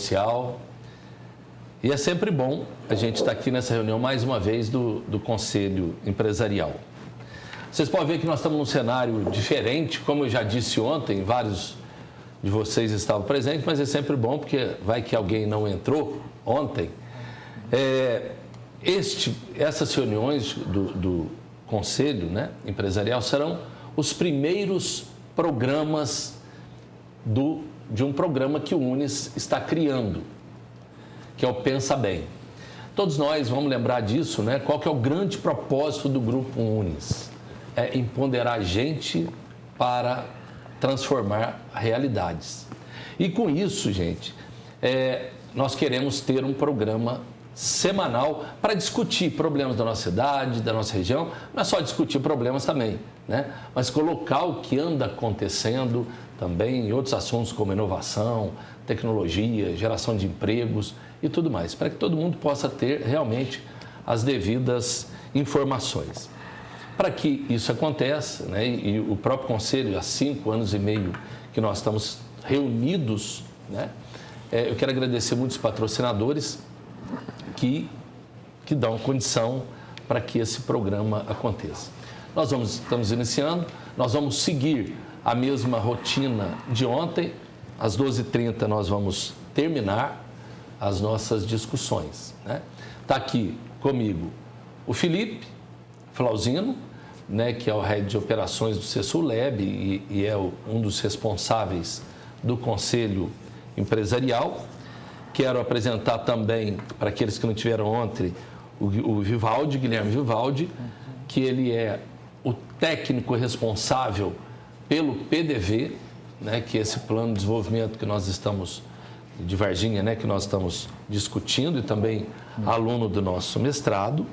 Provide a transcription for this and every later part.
social. E é sempre bom a gente estar aqui nessa reunião mais uma vez do Conselho Empresarial. Vocês podem ver que nós estamos num cenário diferente, como eu já disse ontem, vários de vocês estavam presentes, mas é sempre bom porque vai que alguém não entrou ontem. Essas reuniões do Conselho, né, Empresarial serão os primeiros programas de um programa que o Unis está criando, que é o Pensa Bem. Todos nós vamos lembrar disso, né? Qual que é o grande propósito do Grupo Unis? É empoderar gente para transformar realidades. E com isso, gente, nós queremos ter um programa semanal para discutir problemas da nossa cidade, da nossa região, não é só discutir problemas também, né? Mas colocar o que anda acontecendo também em outros assuntos como inovação, tecnologia, geração de empregos e tudo mais, para que todo mundo possa ter realmente as devidas informações. Para que isso aconteça, né, e o próprio Conselho, há 5 anos e meio que nós estamos reunidos, né, eu quero agradecer muitos patrocinadores que dão condição para que esse programa aconteça. Estamos iniciando, nós vamos seguir a mesma rotina de ontem, às 12h30 nós vamos terminar as nossas discussões, né? Está aqui comigo o Felipe Flauzino, né, que é o head de operações do CESULEB e é um dos responsáveis do Conselho Empresarial. Quero apresentar também, para aqueles que não tiveram ontem, o Vivaldi, Guilherme Vivaldi, que ele é o técnico responsável pelo PDV, né, que é esse plano de desenvolvimento que nós estamos, de Varginha, né, que nós estamos discutindo, e também aluno do nosso mestrado.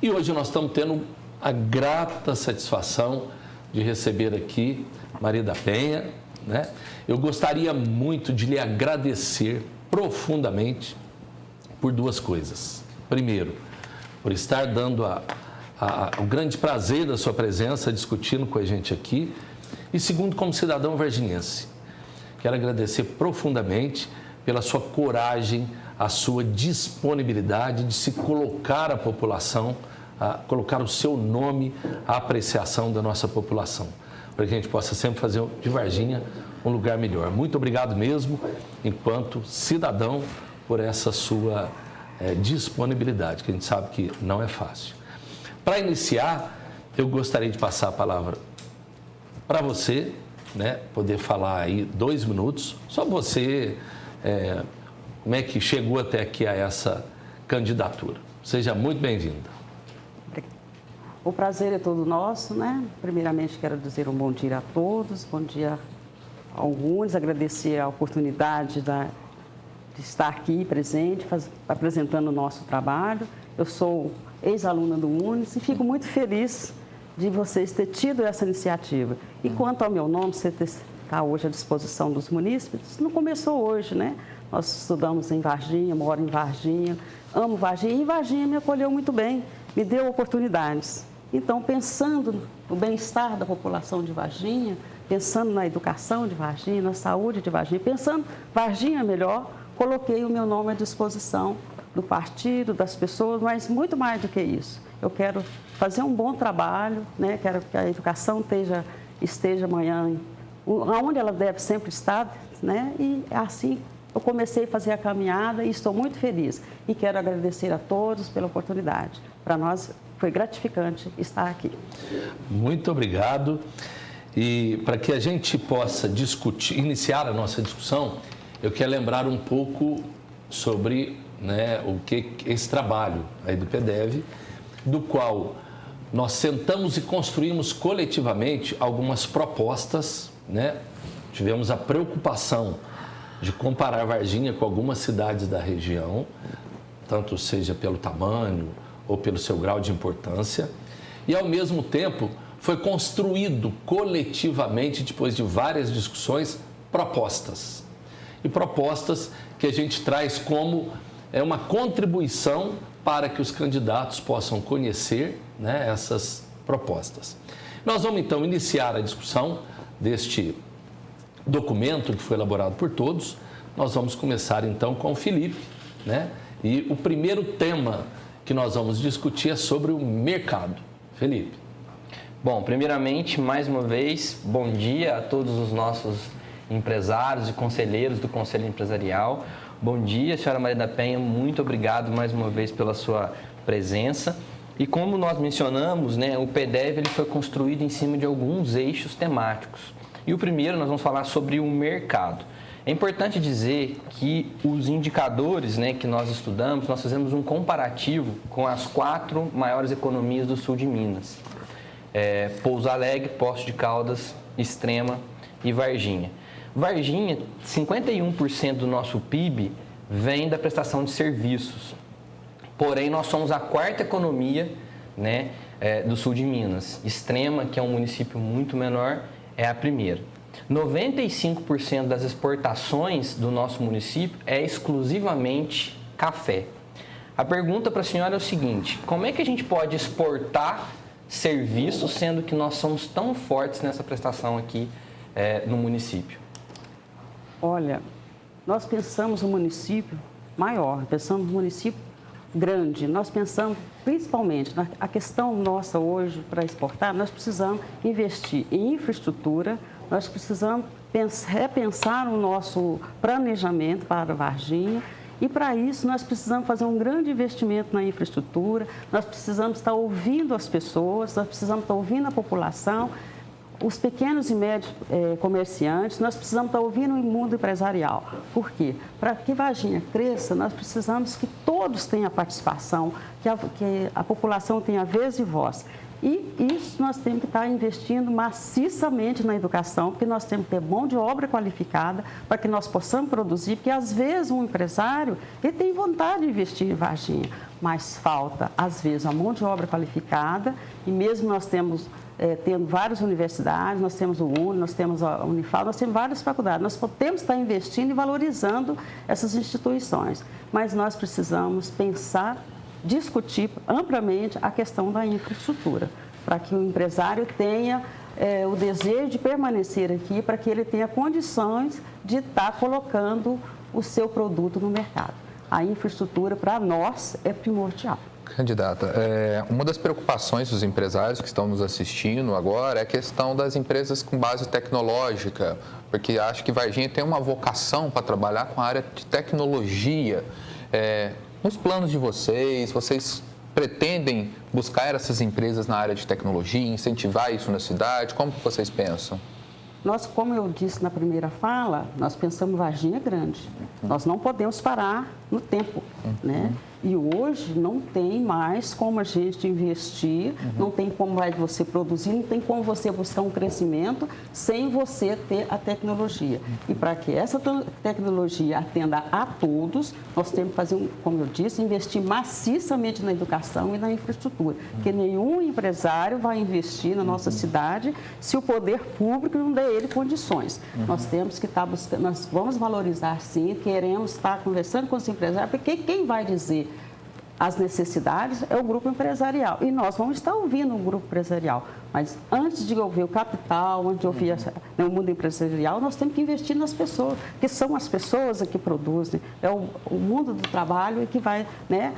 E hoje nós estamos tendo a grata satisfação de receber aqui Maria da Penha, né? Eu gostaria muito de lhe agradecer profundamente por 2 coisas. Primeiro, por estar dando o grande prazer da sua presença, discutindo com a gente aqui. E segundo, como cidadão varginhense. Quero agradecer profundamente pela sua coragem, a sua disponibilidade de se colocar à população, colocar o seu nome à apreciação da nossa população, para que a gente possa sempre fazer de Varginha um lugar melhor. Muito obrigado mesmo, enquanto cidadão, por essa sua disponibilidade, que a gente sabe que não é fácil. Para iniciar, eu gostaria de passar a palavra para você, né, poder falar aí 2 minutos, só você, como é que chegou até aqui a essa candidatura. Seja muito bem-vinda. O prazer é todo nosso, né? Primeiramente, quero dizer um bom dia a todos, bom dia ao Unis, agradecer a oportunidade de estar aqui presente, apresentando o nosso trabalho. Eu sou ex-aluna do Unis e fico muito feliz de vocês terem tido essa iniciativa. E quanto ao meu nome, você está hoje à disposição dos munícipes, não começou hoje, né? Nós estudamos em Varginha, moro em Varginha, amo Varginha, e Varginha me acolheu muito bem, me deu oportunidades. Então, pensando no bem-estar da população de Varginha, pensando na educação de Varginha, na saúde de Varginha, pensando Varginha melhor, coloquei o meu nome à disposição do partido, das pessoas, mas muito mais do que isso. Eu quero fazer um bom trabalho, né? Quero que a educação esteja amanhã onde ela deve sempre estar, né? E assim eu comecei a fazer a caminhada e estou muito feliz. E quero agradecer a todos pela oportunidade. Para nós foi gratificante estar aqui. Muito obrigado. E para que a gente possa iniciar a nossa discussão, eu quero lembrar um pouco sobre, né, o que esse trabalho aí do PDV, do qual nós sentamos e construímos coletivamente algumas propostas, né? Tivemos a preocupação de comparar Varginha com algumas cidades da região, tanto seja pelo tamanho ou pelo seu grau de importância, e ao mesmo tempo foi construído coletivamente, depois de várias discussões, propostas. E propostas que a gente traz como uma contribuição para que os candidatos possam conhecer, né, essas propostas. Nós vamos então iniciar a discussão deste documento que foi elaborado por todos, nós vamos começar então com o Felipe, né? E o primeiro tema que nós vamos discutir é sobre o mercado. Felipe. Bom, primeiramente, mais uma vez, bom dia a todos os nossos empresários e conselheiros do Conselho Empresarial. Bom dia, senhora Maria da Penha, muito obrigado mais uma vez pela sua presença. E como nós mencionamos, né, o PDEV ele foi construído em cima de alguns eixos temáticos. E o primeiro, nós vamos falar sobre o mercado. É importante dizer que os indicadores, né, que nós estudamos, nós fizemos um comparativo com as 4 maiores economias do sul de Minas. Pouso Alegre, Poços de Caldas, Extrema e Varginha. Varginha, 51% do nosso PIB vem da prestação de serviços. Porém, nós somos a 4ª economia, né, do sul de Minas. Extrema, que é um município muito menor, é a primeira. 95% das exportações do nosso município é exclusivamente café. A pergunta para a senhora é o seguinte: como é que a gente pode exportar serviços, sendo que nós somos tão fortes nessa prestação aqui no município? Olha, nós pensamos um município maior, pensamos um município grande. Nós pensamos principalmente na questão nossa hoje para exportar, nós precisamos investir em infraestrutura, nós precisamos repensar o nosso planejamento para Varginha. E, para isso, nós precisamos fazer um grande investimento na infraestrutura, nós precisamos estar ouvindo as pessoas, nós precisamos estar ouvindo a população, os pequenos e médios comerciantes, nós precisamos estar ouvindo o mundo empresarial. Por quê? Para que Varginha cresça, nós precisamos que todos tenham participação, que a população tenha vez e voz. E isso nós temos que estar investindo maciçamente na educação, porque nós temos que ter mão de obra qualificada para que nós possamos produzir, porque às vezes um empresário ele tem vontade de investir em Varginha, mas falta, às vezes, a mão de obra qualificada, e mesmo nós tendo várias universidades, nós temos o UNE, nós temos a Unifal, nós temos várias faculdades, nós podemos estar investindo e valorizando essas instituições, mas nós precisamos pensar, discutir amplamente a questão da infraestrutura, para que o empresário tenha o desejo de permanecer aqui, para que ele tenha condições de estar colocando o seu produto no mercado. A infraestrutura, para nós, é primordial. Candidata, uma das preocupações dos empresários que estão nos assistindo agora é a questão das empresas com base tecnológica, porque acho que Varginha tem uma vocação para trabalhar com a área de tecnologia. Nos planos de vocês pretendem buscar essas empresas na área de tecnologia, incentivar isso na cidade? Como que vocês pensam? Nós, como eu disse na primeira fala, nós pensamos Varginha grande. Nós não podemos parar no tempo, né? E hoje não tem mais como a gente investir, não tem como você produzir, não tem como você buscar um crescimento sem você ter a tecnologia. E para que essa tecnologia atenda a todos, nós temos que fazer, como eu disse, investir maciçamente na educação e na infraestrutura. Porque nenhum empresário vai investir na nossa cidade se o poder público não der ele condições. Nós temos que estar buscando, nós vamos valorizar sim, queremos estar conversando com os empresários, porque quem vai dizer as necessidades é o grupo empresarial. E nós vamos estar ouvindo o grupo empresarial. Mas antes de ouvir o capital, antes de ouvir o mundo empresarial, nós temos que investir nas pessoas, que são as pessoas que produzem. É o mundo do trabalho que vai, né,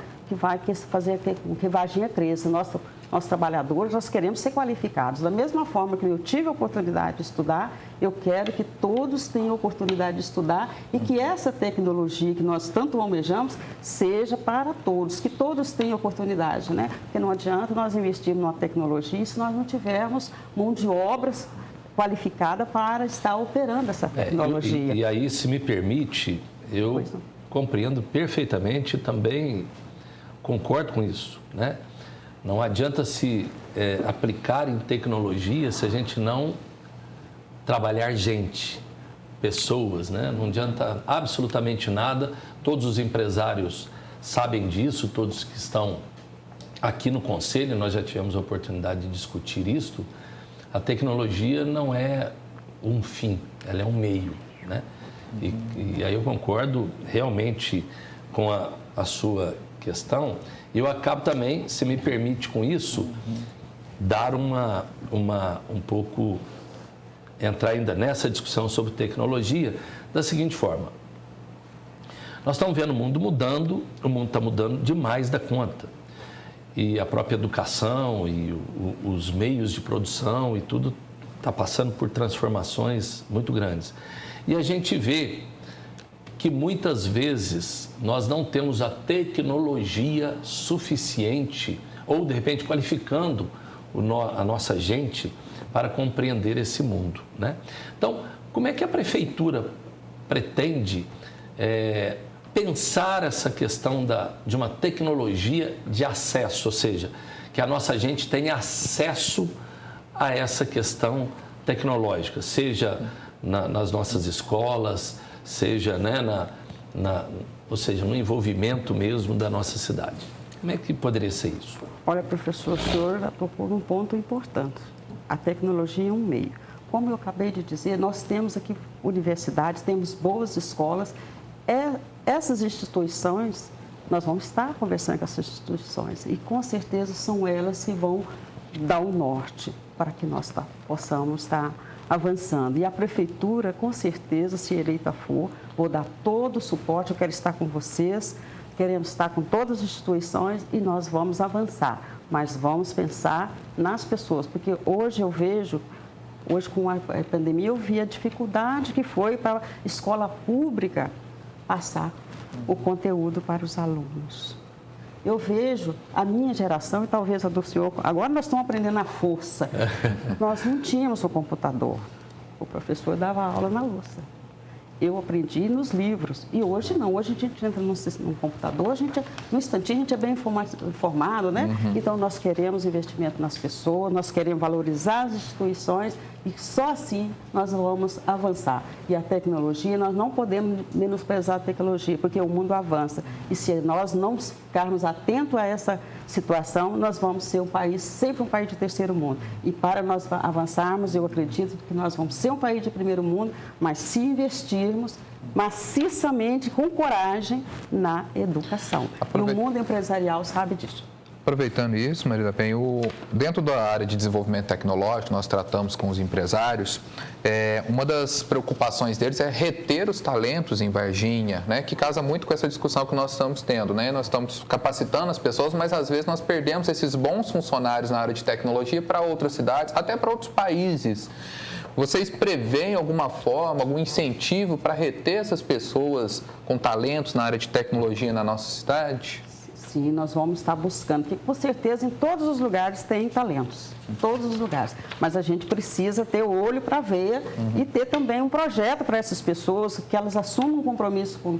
fazer com que Varginha cresça. Nós trabalhadores, nós queremos ser qualificados. Da mesma forma que eu tive a oportunidade de estudar, eu quero que todos tenham a oportunidade de estudar e que essa tecnologia que nós tanto almejamos seja para todos, que todos tenham oportunidade, né? Porque não adianta nós investirmos numa tecnologia se nós não tivermos mão de obras qualificada para estar operando essa tecnologia. E aí, se me permite, eu compreendo perfeitamente e também concordo com isso, né? Não adianta se aplicar em tecnologia se a gente não trabalhar gente, pessoas, né? Não adianta absolutamente nada. Todos os empresários sabem disso, todos que estão aqui no Conselho, nós já tivemos a oportunidade de discutir isso. A tecnologia não é um fim, ela é um meio, né? E aí eu concordo realmente com a sua questão. Eu acabo também, se me permite com isso, dar um pouco, entrar ainda nessa discussão sobre tecnologia, da seguinte forma: Nós estamos vendo o mundo mudando, o mundo está mudando demais da conta. E a própria educação e os meios de produção e tudo está passando por transformações muito grandes. E a gente vê que muitas vezes nós não temos a tecnologia suficiente ou, de repente, qualificando a nossa gente para compreender esse mundo, né? Então, como é que a prefeitura pretende pensar essa questão de uma tecnologia de acesso, ou seja, que a nossa gente tenha acesso a essa questão tecnológica, seja nas nossas escolas, seja, né, ou seja, no envolvimento mesmo da nossa cidade. Como é que poderia ser isso? Olha, professor, o senhor já tocou num ponto importante. A tecnologia é um meio. Como eu acabei de dizer, nós temos aqui universidades, temos boas escolas. Essas instituições, nós vamos estar conversando com essas instituições e com certeza são elas que vão dar o norte para que nós possamos estar avançando. E a prefeitura, com certeza, se eleita for, vou dar todo o suporte, eu quero estar com vocês, queremos estar com todas as instituições e nós vamos avançar, mas vamos pensar nas pessoas, porque hoje eu vejo, hoje com a pandemia, eu vi a dificuldade que foi para a escola pública passar o conteúdo para os alunos. Eu vejo a minha geração e talvez a do senhor, agora nós estamos aprendendo à força. Nós não tínhamos o computador. O professor dava aula na lousa. Eu aprendi nos livros. E hoje não. Hoje a gente entra num computador, no instantinho a gente é bem informado, né? Então nós queremos investimento nas pessoas, nós queremos valorizar as instituições e só assim nós vamos avançar. E a tecnologia, nós não podemos menosprezar a tecnologia, porque o mundo avança. E se nós não ficarmos atentos a essa situação, nós vamos ser um país, sempre um país de terceiro mundo. E para nós avançarmos, eu acredito que nós vamos ser um país de primeiro mundo, mas se investirmos maciçamente, com coragem, na educação. E o mundo empresarial sabe disso. Aproveitando isso, Maria da Penha, dentro da área de desenvolvimento tecnológico, nós tratamos com os empresários, uma das preocupações deles é reter os talentos em Varginha, né, que casa muito com essa discussão que nós estamos tendo, né? Nós estamos capacitando as pessoas, mas às vezes nós perdemos esses bons funcionários na área de tecnologia para outras cidades, até para outros países. Vocês preveem alguma forma, algum incentivo para reter essas pessoas com talentos na área de tecnologia na nossa cidade? Sim, nós vamos estar buscando, porque com certeza em todos os lugares tem talentos, em todos os lugares, mas a gente precisa ter o olho para ver e ter também um projeto para essas pessoas, que elas assumam um compromisso com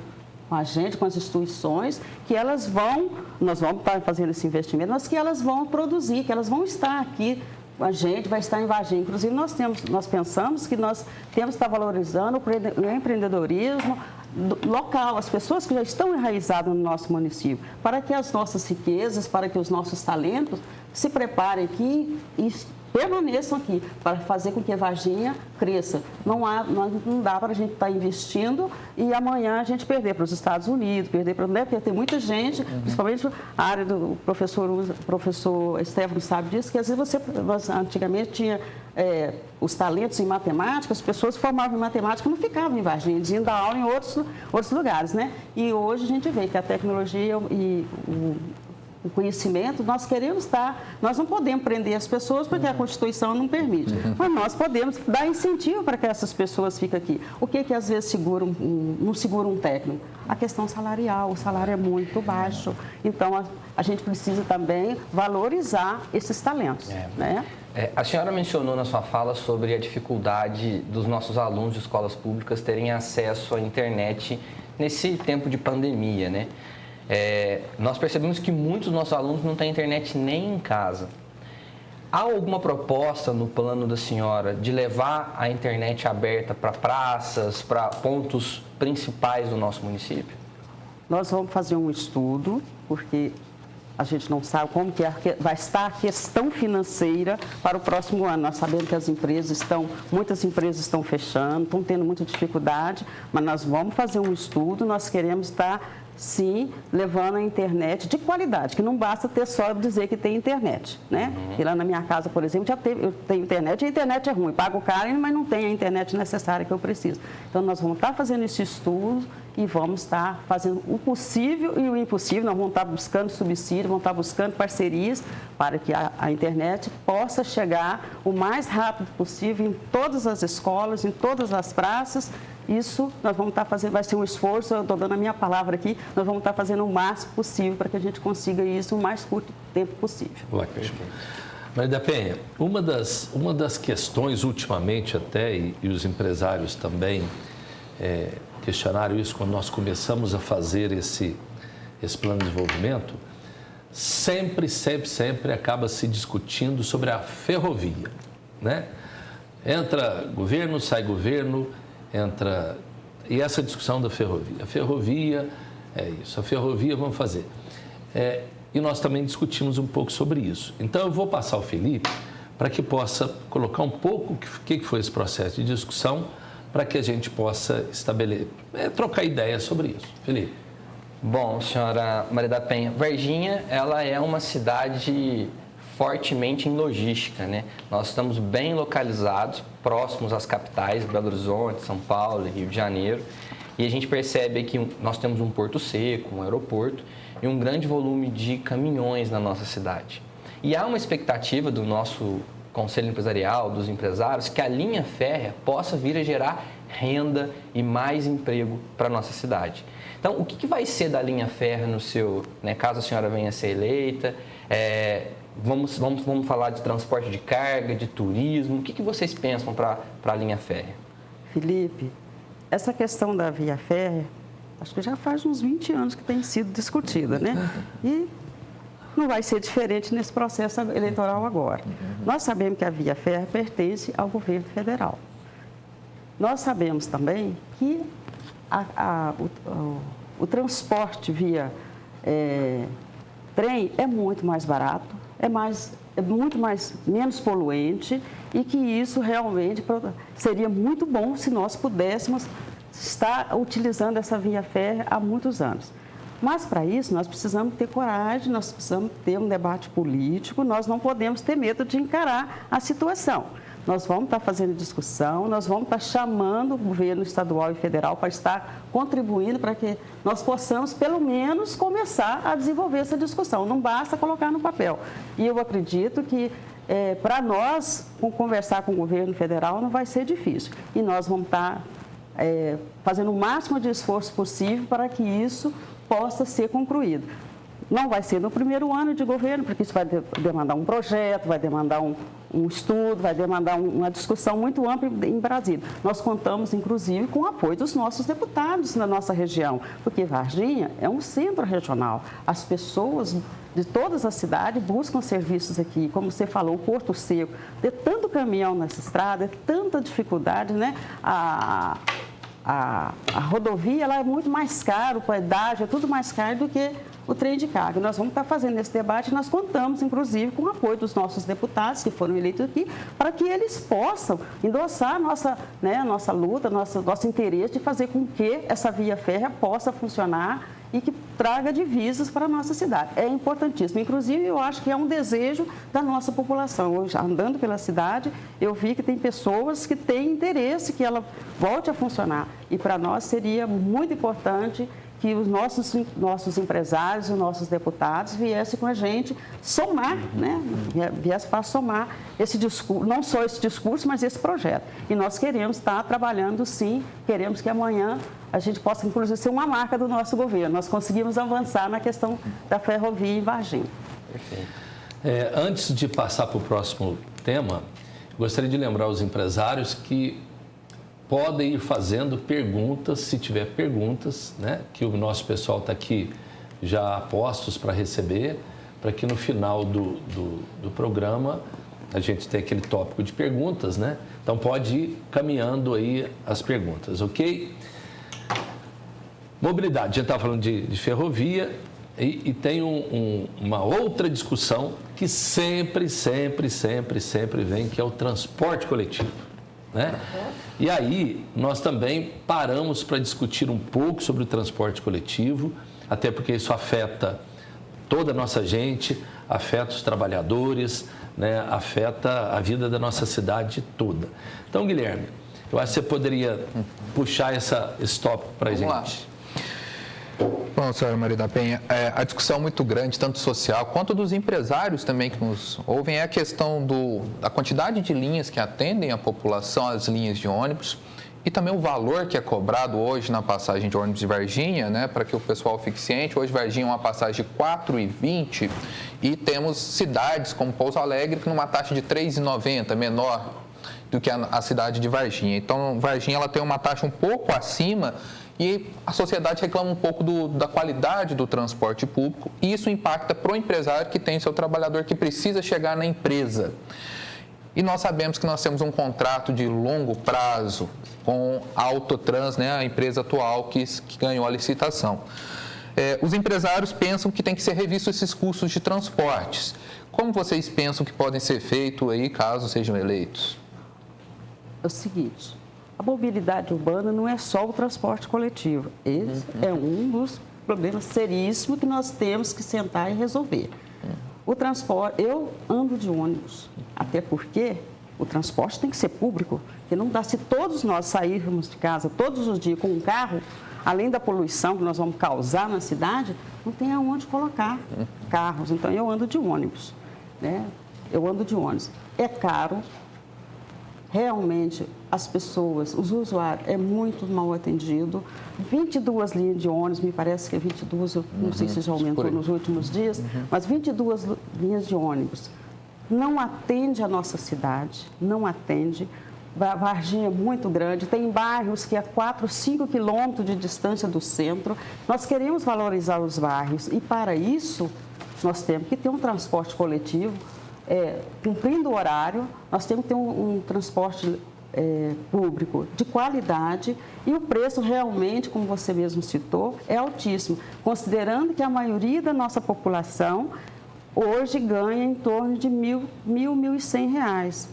a gente, com as instituições, que elas nós vamos estar fazendo esse investimento, mas que elas vão produzir, que elas vão estar aqui, a gente vai estar em Varginha. Inclusive, nós pensamos que nós temos que estar valorizando o empreendedorismo local, as pessoas que já estão enraizadas no nosso município, para que as nossas riquezas, para que os nossos talentos se preparem aqui e permaneçam aqui, para fazer com que a Varginha cresça. Não dá para a gente estar investindo e amanhã a gente perder para os Estados Unidos, porque tem muita gente, principalmente a área do professor Estevão sabe disso, que às vezes você antigamente tinha os talentos em matemática, as pessoas que formavam em matemática não ficavam em Varginha, eles iam dar aula em outros lugares, né? E hoje a gente vê que a tecnologia e o conhecimento, nós queremos nós não podemos prender as pessoas porque a Constituição não permite, mas nós podemos dar incentivo para que essas pessoas fiquem aqui. O que às vezes não segura um técnico? A questão salarial, o salário é muito baixo, então a gente precisa também valorizar esses talentos, né? A senhora mencionou na sua fala sobre a dificuldade dos nossos alunos de escolas públicas terem acesso à internet nesse tempo de pandemia, né? Nós percebemos que muitos dos nossos alunos não têm internet nem em casa. Há alguma proposta no plano da senhora de levar a internet aberta para praças, para pontos principais do nosso município? Nós vamos fazer um estudo, porque a gente não sabe como que vai estar a questão financeira para o próximo ano. Nós sabemos que muitas empresas estão fechando, estão tendo muita dificuldade, mas nós vamos fazer um estudo, nós queremos estar sim, levando a internet de qualidade, que não basta ter só dizer que tem internet, né? E lá na minha casa, por exemplo, eu tenho internet, e a internet é ruim, pago caro, mas não tem a internet necessária que eu preciso. Então, nós vamos estar fazendo esse estudo e vamos estar fazendo o possível e o impossível, nós vamos estar buscando subsídio, vamos estar buscando parcerias para que a internet possa chegar o mais rápido possível em todas as escolas, em todas as praças. Isso nós vamos estar fazendo, vai ser um esforço, eu estou dando a minha palavra aqui, nós vamos estar fazendo o máximo possível para que a gente consiga isso o mais curto tempo possível. Ótimo. Maria da Penha, uma das questões ultimamente até, e os empresários também questionaram isso quando nós começamos a fazer esse plano de desenvolvimento, sempre acaba se discutindo sobre a ferrovia, né? Entra governo, sai governo, e essa discussão da ferrovia. A ferrovia é isso, a ferrovia vamos fazer. E nós também discutimos um pouco sobre isso. Então, eu vou passar ao Felipe para que possa colocar um pouco o que foi esse processo de discussão, para que a gente possa trocar ideias sobre isso. Felipe. Bom, senhora Maria da Penha, Varginha, ela é uma cidade fortemente em logística, né? Nós estamos bem localizados, próximos às capitais, Belo Horizonte, São Paulo, Rio de Janeiro, e a gente percebe que nós temos um porto seco, um aeroporto e um grande volume de caminhões na nossa cidade. E há uma expectativa do nosso Conselho Empresarial, dos empresários, que a linha férrea possa vir a gerar renda e mais emprego para a nossa cidade. Então, o que vai ser da linha férrea no seu, né, caso a senhora venha a ser eleita? Vamos falar de transporte de carga, de turismo. O que vocês pensam para a linha férrea? Felipe, essa questão da via férrea, acho que já faz uns 20 anos que tem sido discutida, né? E não vai ser diferente nesse processo eleitoral agora. Nós sabemos que a via férrea pertence ao governo federal. Nós sabemos também que o transporte via trem é muito mais barato, é muito menos poluente e que isso realmente seria muito bom se nós pudéssemos estar utilizando essa via férrea há muitos anos. Mas, para isso, nós precisamos ter coragem, nós precisamos ter um debate político, nós não podemos ter medo de encarar a situação. Nós vamos estar fazendo discussão, nós vamos estar chamando o governo estadual e federal para estar contribuindo para que nós possamos, pelo menos, começar a desenvolver essa discussão. Não basta colocar no papel. E eu acredito que, para nós, conversar com o governo federal não vai ser difícil. E nós vamos estar fazendo o máximo de esforço possível para que isso possa ser concluído. Não vai ser no primeiro ano de governo, porque isso vai demandar um projeto, vai demandar um estudo, vai demandar uma discussão muito ampla em Brasília. Nós contamos, inclusive, com o apoio dos nossos deputados na nossa região, porque Varginha é um centro regional. As pessoas de todas as cidades buscam serviços aqui. Como você falou, o Porto Seco, ter tanto caminhão nessa estrada, tanta dificuldade, né? A rodovia ela é muito mais cara, o pedágio é tudo mais caro do que o trem de carga. Nós vamos estar fazendo esse debate e nós contamos, inclusive, com o apoio dos nossos deputados que foram eleitos aqui, para que eles possam endossar a nossa luta, nosso interesse de fazer com que essa via férrea possa funcionar e que traga divisas para a nossa cidade. É importantíssimo. Inclusive, eu acho que é um desejo da nossa população. Hoje, andando pela cidade, eu vi que tem pessoas que têm interesse que ela volte a funcionar. E para nós seria muito importante que os nossos empresários, os nossos deputados viessem com a gente somar, né? Viessem para somar esse discurso, não só esse discurso, mas esse projeto. E nós queremos estar trabalhando, sim, queremos que amanhã a gente possa, inclusive, ser uma marca do nosso governo. Nós conseguimos avançar na questão da ferrovia em Varginha. Perfeito. Antes de passar para o próximo tema, gostaria de lembrar os empresários que podem ir fazendo perguntas, se tiver perguntas, né, que o nosso pessoal está aqui já a postos para receber, para que no final do programa a gente tenha aquele tópico de perguntas, né? Então pode ir caminhando aí as perguntas, ok? Mobilidade, a gente está falando de ferrovia e tem uma outra discussão que sempre vem, que é o transporte coletivo, né? E aí, nós também paramos para discutir um pouco sobre o transporte coletivo até porque isso afeta toda a nossa gente, afeta os trabalhadores, né, afeta a vida da nossa cidade toda. Então, Guilherme, eu acho que você poderia puxar esse tópico para a gente. Lá. Bom, senhora Maria da Penha, a discussão muito grande, tanto social quanto dos empresários também que nos ouvem, é a questão da quantidade de linhas que atendem a população, as linhas de ônibus, e também o valor que é cobrado hoje na passagem de ônibus de Varginha, né, para que o pessoal fique ciente. Hoje Varginha é uma passagem de R$ 4,20 e temos cidades como Pouso Alegre que numa taxa de R$ 3,90, menor do que a cidade de Varginha. Então, Varginha ela tem uma taxa um pouco acima e a sociedade reclama um pouco da qualidade do transporte público e isso impacta para o empresário que tem seu trabalhador que precisa chegar na empresa. E nós sabemos que nós temos um contrato de longo prazo com a Autotrans, né, a empresa atual que ganhou a licitação. Os empresários pensam que tem que ser revisto esses custos de transportes. Como vocês pensam que podem ser feitos aí caso sejam eleitos? É o seguinte, a mobilidade urbana não é só o transporte coletivo. Esse é um dos problemas seríssimos que nós temos que sentar e resolver. O transporte, eu ando de ônibus, até porque o transporte tem que ser público, porque não dá, se todos nós sairmos de casa todos os dias com um carro, além da poluição que nós vamos causar na cidade, não tem aonde colocar carros. Então, eu ando de ônibus, né? Eu ando de ônibus. É caro. Realmente, as pessoas, os usuários, é muito mal atendido. 22 linhas de ônibus, me parece que é 22, eu não sei se já aumentou nos últimos dias, mas 22 linhas de ônibus. Não atende a nossa cidade, não atende. Varginha é muito grande, tem bairros que a 4, 5 quilômetros de distância do centro. Nós queremos valorizar os bairros e, para isso, nós temos que ter um transporte coletivo. Cumprindo o horário, nós temos que ter um transporte público de qualidade e o preço realmente, como você mesmo citou, é altíssimo, considerando que a maioria da nossa população hoje ganha em torno de R$ 1.100.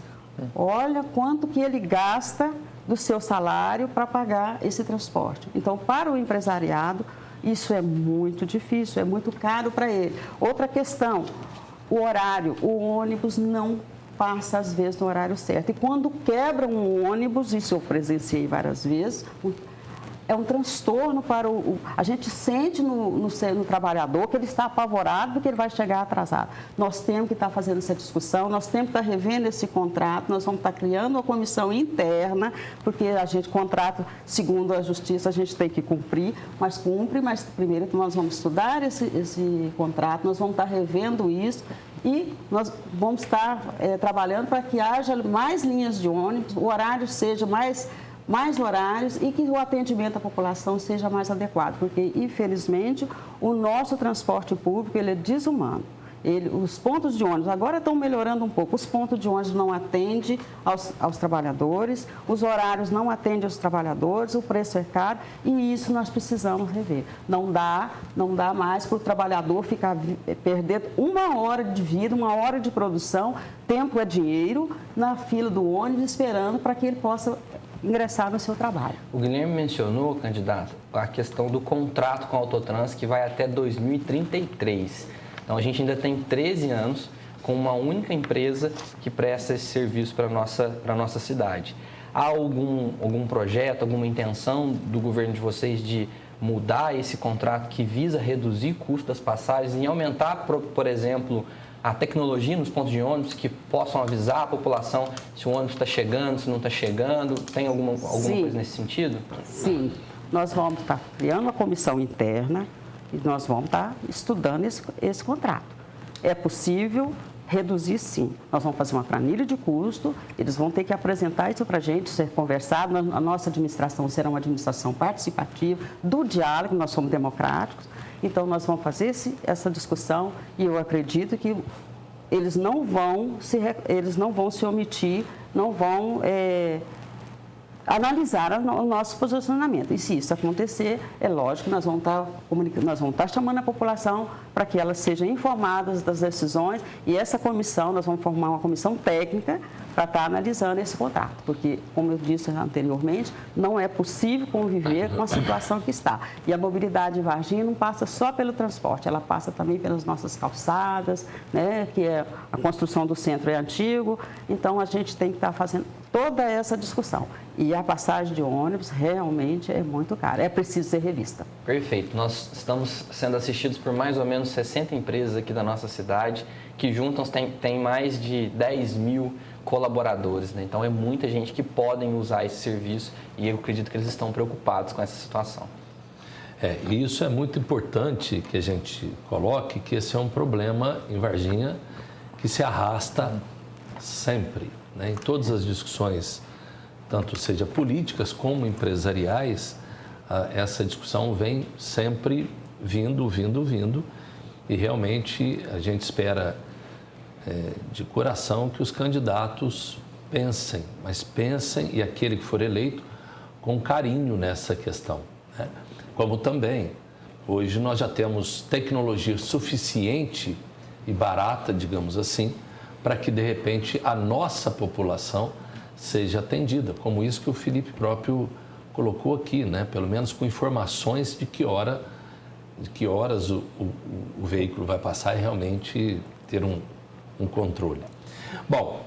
Olha quanto que ele gasta do seu salário para pagar esse transporte. Então, para o empresariado, isso é muito difícil, é muito caro para ele. Outra questão, o horário, o ônibus não passa, às vezes, no horário certo. E quando quebra um ônibus, isso eu presenciei várias vezes, é um transtorno para a gente sente no trabalhador que ele está apavorado porque ele vai chegar atrasado. Nós temos que estar fazendo essa discussão, nós temos que estar revendo esse contrato, nós vamos estar criando uma comissão interna, porque a gente, contrato, segundo a justiça, a gente tem que cumprir, mas cumpre, mas primeiro nós vamos estudar esse contrato, nós vamos estar revendo isso e nós vamos estar trabalhando para que haja mais linhas de ônibus, o horário seja mais horários e que o atendimento à população seja mais adequado, porque, infelizmente, o nosso transporte público ele é desumano. Os pontos de ônibus agora estão melhorando um pouco, os pontos de ônibus não atendem aos trabalhadores, os horários não atendem aos trabalhadores, o preço é caro e isso nós precisamos rever. Não dá mais para o trabalhador perder 1 hora de vida, 1 hora de produção, tempo é dinheiro, na fila do ônibus esperando para que ele possa ingressar no seu trabalho. O Guilherme mencionou, candidato, a questão do contrato com a Autotrans que vai até 2033. Então, a gente ainda tem 13 anos com uma única empresa que presta esse serviço para a nossa cidade. Há algum projeto, alguma intenção do governo de vocês de mudar esse contrato que visa reduzir o custo das passagens e aumentar, por exemplo, a tecnologia nos pontos de ônibus que possam avisar a população se o ônibus está chegando, se não está chegando? Tem alguma coisa nesse sentido? Sim, nós vamos estar criando uma comissão interna e nós vamos estar estudando esse contrato. É possível reduzir, sim. Nós vamos fazer uma planilha de custo, eles vão ter que apresentar isso para a gente, ser conversado. A nossa administração será uma administração participativa, do diálogo, nós somos democráticos. Então, nós vamos fazer essa discussão e eu acredito que eles não vão se omitir, não vão analisar o nosso posicionamento. E se isso acontecer, é lógico que nós vamos estar chamando a população para que elas sejam informadas das decisões e essa comissão, nós vamos formar uma comissão técnica para estar analisando esse contrato, porque, como eu disse anteriormente, não é possível conviver com a situação que está. E a mobilidade em Varginha não passa só pelo transporte, ela passa também pelas nossas calçadas, né, que é a construção do centro é antigo, então a gente tem que estar fazendo toda essa discussão. E a passagem de ônibus realmente é muito cara, é preciso ser revista. Perfeito. Nós estamos sendo assistidos por mais ou menos 60 empresas aqui da nossa cidade, que juntas tem mais de 10 mil colaboradores, né? Então é muita gente que podem usar esse serviço e eu acredito que eles estão preocupados com essa situação. E isso é muito importante que a gente coloque, que esse é um problema em Varginha que se arrasta sempre, né? Em todas as discussões, tanto seja políticas como empresariais, essa discussão vem sempre vindo, e realmente a gente espera de coração que os candidatos pensem, mas pensem, e aquele que for eleito, com carinho nessa questão, né? Como também, hoje nós já temos tecnologia suficiente e barata, digamos assim, para que, de repente, a nossa população seja atendida, como isso que o Felipe próprio colocou aqui, né? Pelo menos com informações de que horas o veículo vai passar e realmente ter um controle. Bom,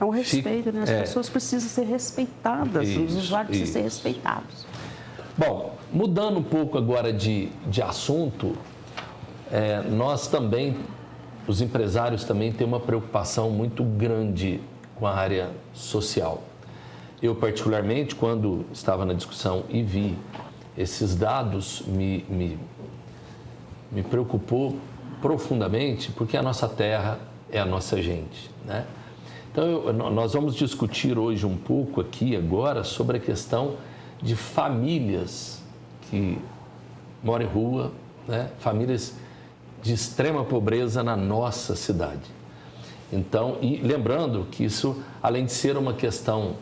é um respeito, né? As pessoas precisam ser respeitadas, os usuários precisam ser respeitados. Bom, mudando um pouco agora de assunto, nós também, os empresários também têm uma preocupação muito grande com a área social. Eu, particularmente, quando estava na discussão e vi esses dados, me preocupou profundamente, porque a nossa terra é a nossa gente, né? Então, nós vamos discutir hoje um pouco aqui, agora, sobre a questão de famílias que moram em rua, né? Famílias de extrema pobreza na nossa cidade. Então, e lembrando que isso, além de ser uma questão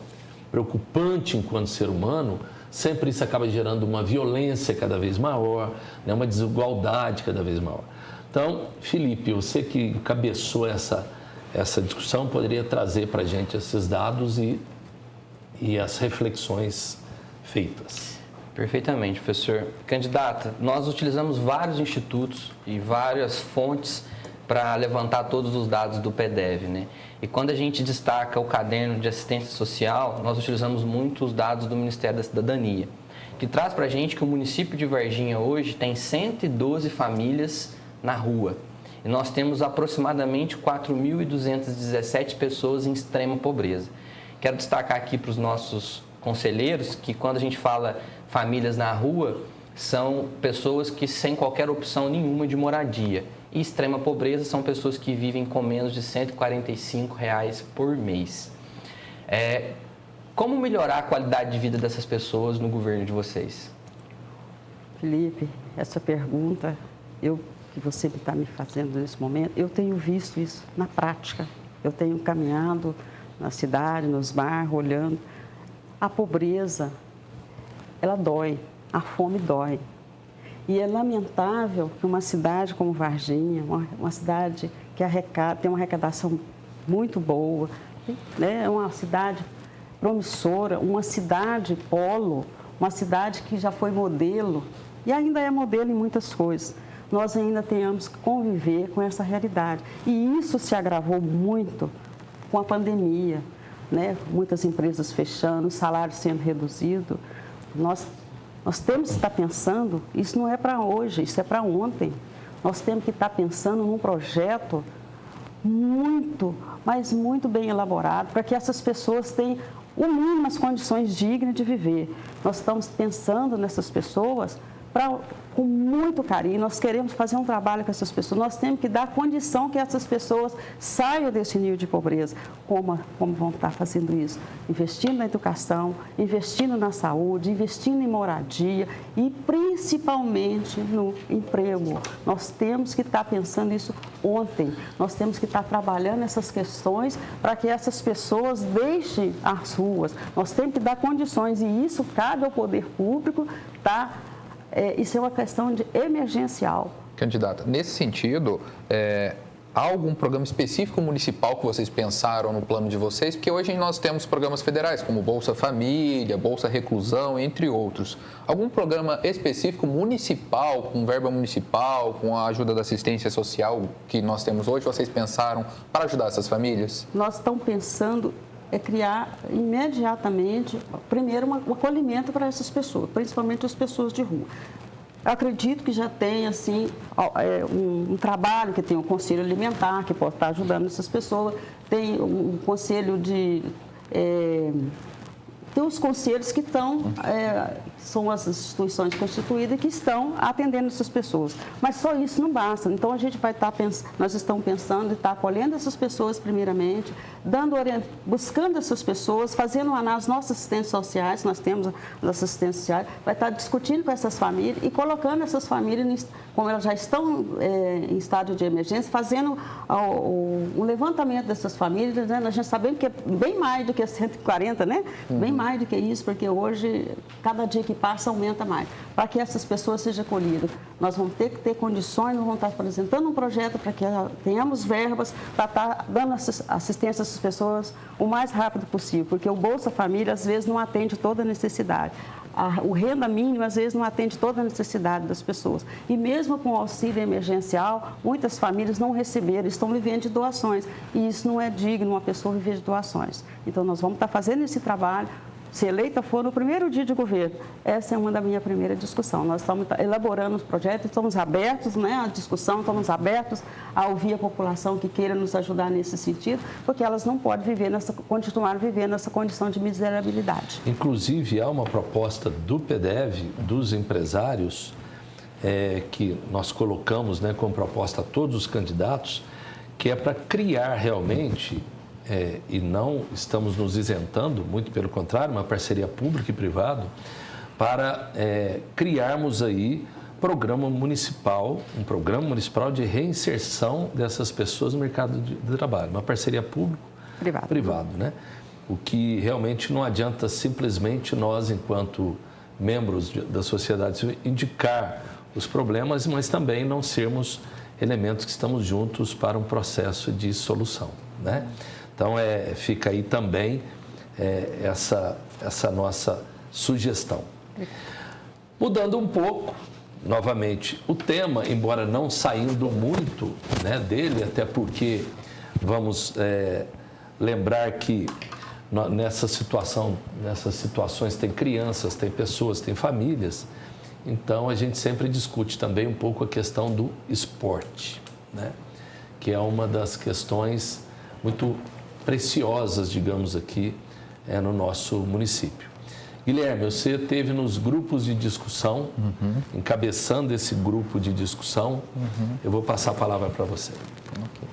preocupante enquanto ser humano, sempre isso acaba gerando uma violência cada vez maior, né? Uma desigualdade cada vez maior. Então, Felipe, você que encabeçou essa discussão, poderia trazer para a gente esses dados e as reflexões feitas. Perfeitamente, professor. Candidata, nós utilizamos vários institutos e várias fontes para levantar todos os dados do PDV, né? E quando a gente destaca o caderno de assistência social, nós utilizamos muito os dados do Ministério da Cidadania, que traz para a gente que o município de Varginha hoje tem 112 famílias na rua. E nós temos aproximadamente 4.217 pessoas em extrema pobreza. Quero destacar aqui para os nossos conselheiros que quando a gente fala famílias na rua, são pessoas que sem qualquer opção nenhuma de moradia. E extrema pobreza são pessoas que vivem com menos de R$ 145 por mês. Como melhorar a qualidade de vida dessas pessoas no governo de vocês? Felipe, essa pergunta que você está me fazendo nesse momento, eu tenho visto isso na prática. Eu tenho caminhado na cidade, nos bairros, olhando. A pobreza, ela dói, a fome dói. E é lamentável que uma cidade como Varginha, uma cidade que tem uma arrecadação muito boa, né? É uma cidade promissora, uma cidade polo, uma cidade que já foi modelo e ainda é modelo em muitas coisas. Nós ainda tenhamos que conviver com essa realidade. E isso se agravou muito com a pandemia, né? Muitas empresas fechando, salário sendo reduzido. Nós temos que estar pensando, isso não é para hoje, isso é para ontem. Nós temos que estar pensando num projeto muito, mas muito bem elaborado, para que essas pessoas tenham o mínimo as condições dignas de viver. Nós estamos pensando nessas pessoas com muito carinho, nós queremos fazer um trabalho com essas pessoas, nós temos que dar condição que essas pessoas saiam desse nível de pobreza. Como vão estar fazendo isso? Investindo na educação, investindo na saúde, investindo em moradia e principalmente no emprego. Nós temos que estar pensando isso ontem, nós temos que estar trabalhando essas questões para que essas pessoas deixem as ruas. Nós temos que dar condições e isso cabe ao poder público, tá? Isso é uma questão emergencial. Candidata, nesse sentido, há algum programa específico municipal que vocês pensaram no plano de vocês? Porque hoje nós temos programas federais, como Bolsa Família, Bolsa Reclusão, entre outros. Algum programa específico municipal, com verba municipal, com a ajuda da assistência social que nós temos hoje, vocês pensaram para ajudar essas famílias? Nós estamos pensando criar imediatamente, primeiro, um acolhimento para essas pessoas, principalmente as pessoas de rua. Eu acredito que já tem, assim, um trabalho, que tem o Conselho Alimentar, que pode estar ajudando essas pessoas, tem um conselho de... tem os conselhos que são as instituições constituídas que estão atendendo essas pessoas. Mas só isso não basta. Então, a gente vai estar nós estamos pensando em estar acolhendo essas pessoas primeiramente, buscando essas pessoas, fazendo as nossas assistências sociais, nós temos as assistências sociais, vai estar discutindo com essas famílias e colocando essas famílias, como elas já estão em estado de emergência, fazendo o levantamento dessas famílias, né? Nós já sabemos que é bem mais do que 140, né? Bem mais do que isso, porque hoje, cada dia que passa, aumenta mais. Para que essas pessoas sejam acolhidas, nós vamos ter que ter condições, nós vamos estar apresentando um projeto para que tenhamos verbas para estar dando assistência a essas pessoas o mais rápido possível, porque o Bolsa Família, às vezes, não atende toda a necessidade. O renda mínima, às vezes, não atende toda a necessidade das pessoas. E mesmo com o auxílio emergencial, muitas famílias não receberam, estão vivendo de doações. E isso não é digno, uma pessoa viver de doações. Então, nós vamos estar fazendo esse trabalho. Se eleita for no primeiro dia de governo, essa é uma da minha primeira discussão. Nós estamos elaborando os projetos, estamos abertos, né, à discussão, estamos abertos a ouvir a população que queira nos ajudar nesse sentido, porque elas não podem continuar vivendo nessa condição de miserabilidade. Inclusive, há uma proposta do PDV, dos empresários, que nós colocamos, né, como proposta a todos os candidatos, que é para criar realmente... e não estamos nos isentando, muito pelo contrário, uma parceria pública e privada, para criarmos aí um programa municipal de reinserção dessas pessoas no mercado de trabalho, uma parceria público-privado, né? O que realmente não adianta simplesmente nós, enquanto membros da sociedade civil, indicar os problemas, mas também não sermos elementos que estamos juntos para um processo de solução, né? Então, fica aí também essa nossa sugestão. Mudando um pouco, novamente, o tema, embora não saindo muito, né, dele, até porque vamos lembrar que nessas situações tem crianças, tem pessoas, tem famílias, então a gente sempre discute também um pouco a questão do esporte, né, que é uma das questões muito preciosas, digamos aqui, no nosso município. Guilherme, você esteve nos grupos de discussão, encabeçando esse grupo de discussão. Eu vou passar a palavra para você. Okay.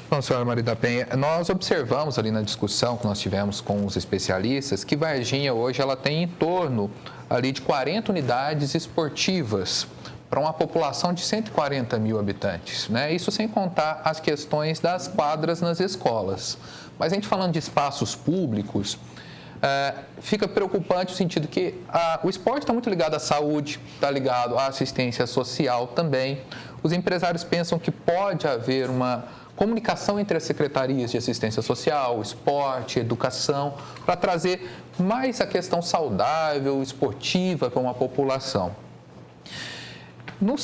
Bom, senhora Maria da Penha, nós observamos ali na discussão que nós tivemos com os especialistas que Varginha hoje ela tem em torno ali de 40 unidades esportivas para uma população de 140 mil habitantes, né? Isso sem contar as questões das quadras nas escolas. Mas a gente falando de espaços públicos, fica preocupante o sentido que o esporte está muito ligado à saúde, está ligado à assistência social também. Os empresários pensam que pode haver uma comunicação entre as secretarias de assistência social, esporte, educação, para trazer mais a questão saudável, esportiva para uma população. No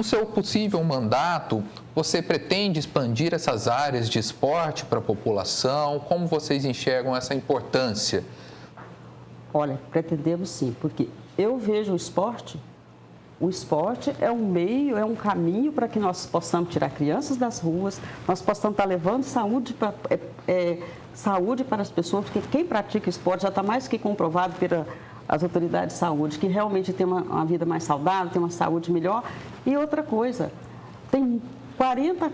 seu possível mandato, você pretende expandir essas áreas de esporte para a população? Como vocês enxergam essa importância? Olha, pretendemos sim, porque eu vejo o esporte é um meio, é um caminho para que nós possamos tirar crianças das ruas, nós possamos estar levando saúde para as pessoas, porque quem pratica esporte já está mais que comprovado as autoridades de saúde, que realmente tem uma vida mais saudável, tem uma saúde melhor. E outra coisa, tem 40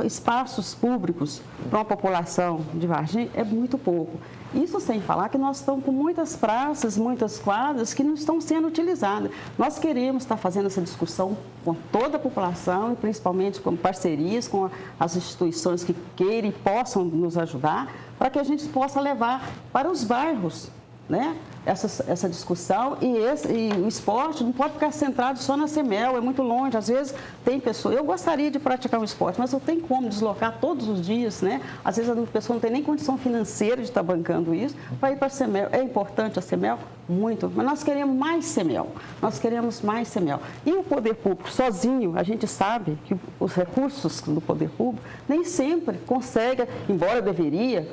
espaços públicos para uma população de Varginha, é muito pouco. Isso sem falar que nós estamos com muitas praças, muitas quadras que não estão sendo utilizadas. Nós queremos estar fazendo essa discussão com toda a população e principalmente com parcerias com as instituições que queiram e possam nos ajudar, para que a gente possa levar para os bairros né, essa discussão e o esporte não pode ficar centrado só na CEMEL, é muito longe. Às vezes tem pessoas, eu gostaria de praticar um esporte, mas eu tenho como deslocar todos os dias, né? Às vezes a pessoa não tem nem condição financeira de estar bancando isso para ir para a CEMEL. É importante a CEMEL? Muito, mas nós queremos mais CEMEL, nós queremos mais CEMEL. E o poder público sozinho, a gente sabe que os recursos do poder público nem sempre consegue, embora deveria,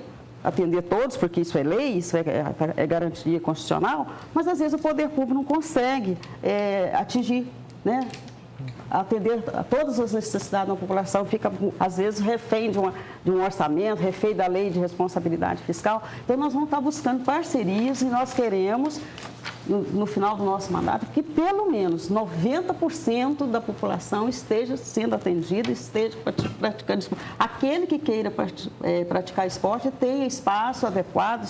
atender todos, porque isso é lei, isso é garantia constitucional, mas às vezes o poder público não consegue atingir, né? Atender a todas as necessidades da população, fica às vezes refém de um orçamento, refém da lei de responsabilidade fiscal. Então nós vamos estar buscando parcerias e nós queremos, no final do nosso mandato, que pelo menos 90% da população esteja sendo atendida, esteja praticando esporte. Aquele que queira praticar esporte tenha espaço adequado,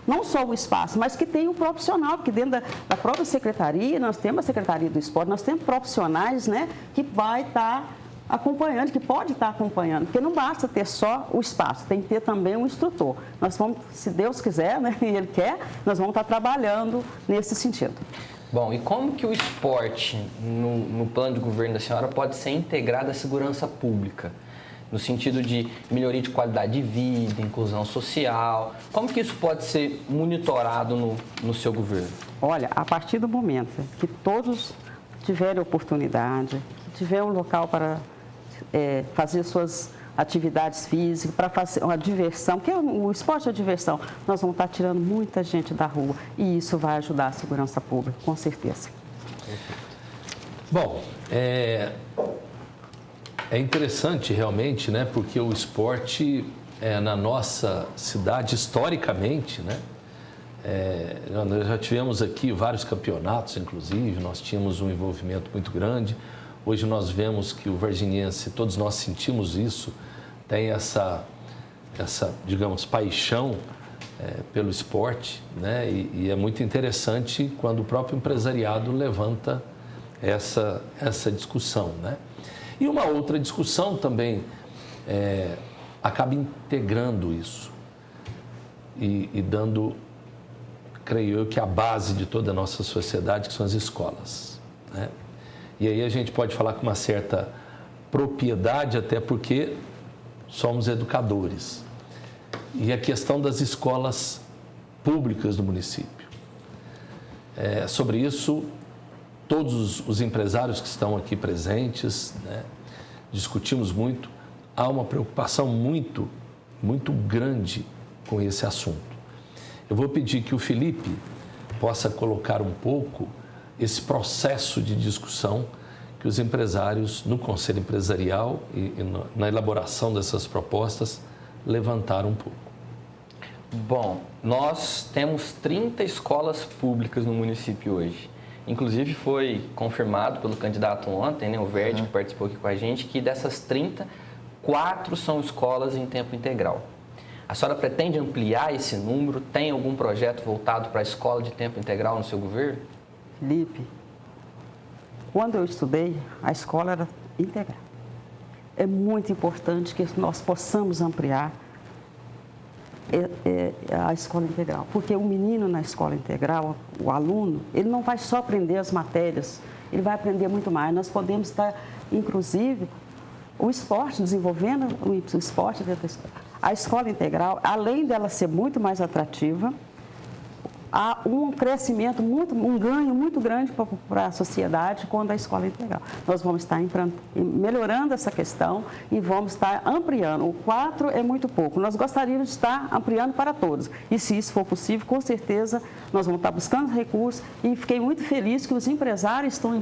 não só o espaço, mas que tenha um profissional, porque dentro da própria secretaria, nós temos a Secretaria do Esporte, nós temos profissionais, né, que vai estar acompanhando, que pode estar acompanhando, porque não basta ter só o espaço, tem que ter também um instrutor. Nós vamos, se Deus quiser, né, e Ele quer, nós vamos estar trabalhando nesse sentido. Bom, e como que o esporte, no plano de governo da senhora, pode ser integrado à segurança pública? No sentido de melhoria de qualidade de vida, inclusão social. Como que isso pode ser monitorado no seu governo? Olha, a partir do momento que todos tiverem oportunidade, que tiver um local para fazer suas atividades físicas, para fazer uma diversão, que o esporte é diversão, nós vamos estar tirando muita gente da rua e isso vai ajudar a segurança pública, com certeza. Bom, é interessante realmente, né? Porque o esporte na nossa cidade, historicamente, né? Nós já tivemos aqui vários campeonatos, inclusive, nós tínhamos um envolvimento muito grande. Hoje nós vemos que o varginhense, todos nós sentimos isso, tem essa digamos, paixão pelo esporte, né? E é muito interessante quando o próprio empresariado levanta essa discussão, né? E uma outra discussão também acaba integrando isso e dando, creio eu, que a base de toda a nossa sociedade, que são as escolas, né? E aí a gente pode falar com uma certa propriedade, até porque somos educadores. E a questão das escolas públicas do município. Sobre isso, todos os empresários que estão aqui presentes, né, discutimos muito. Há uma preocupação muito, muito grande com esse assunto. Eu vou pedir que o Felipe possa colocar um pouco esse processo de discussão que os empresários, no Conselho Empresarial e na elaboração dessas propostas, levantaram um pouco. Bom, nós temos 30 escolas públicas no município hoje. Inclusive foi confirmado pelo candidato ontem, né, o Verde, que participou aqui com a gente, que dessas 30, 4 são escolas em tempo integral. A senhora pretende ampliar esse número? Tem algum projeto voltado para a escola de tempo integral no seu governo? Felipe, quando eu estudei, a escola era integral. É muito importante que nós possamos ampliar a escola integral, porque o menino na escola integral, o aluno, ele não vai só aprender as matérias, ele vai aprender muito mais. Nós podemos estar, inclusive, o esporte, desenvolvendo o esporte dentro da escola. A escola integral, além dela ser muito mais atrativa, há um crescimento, um ganho muito grande para a sociedade quando a escola é integral. Nós vamos estar melhorando essa questão e vamos estar ampliando. O 4 é muito pouco. Nós gostaríamos de estar ampliando para todos. E se isso for possível, com certeza, nós vamos estar buscando recursos e fiquei muito feliz que os empresários estão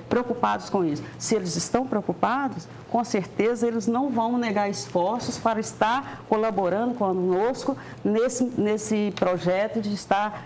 preocupados com isso. Se eles estão preocupados, com certeza eles não vão negar esforços para estar colaborando conosco nesse projeto de estar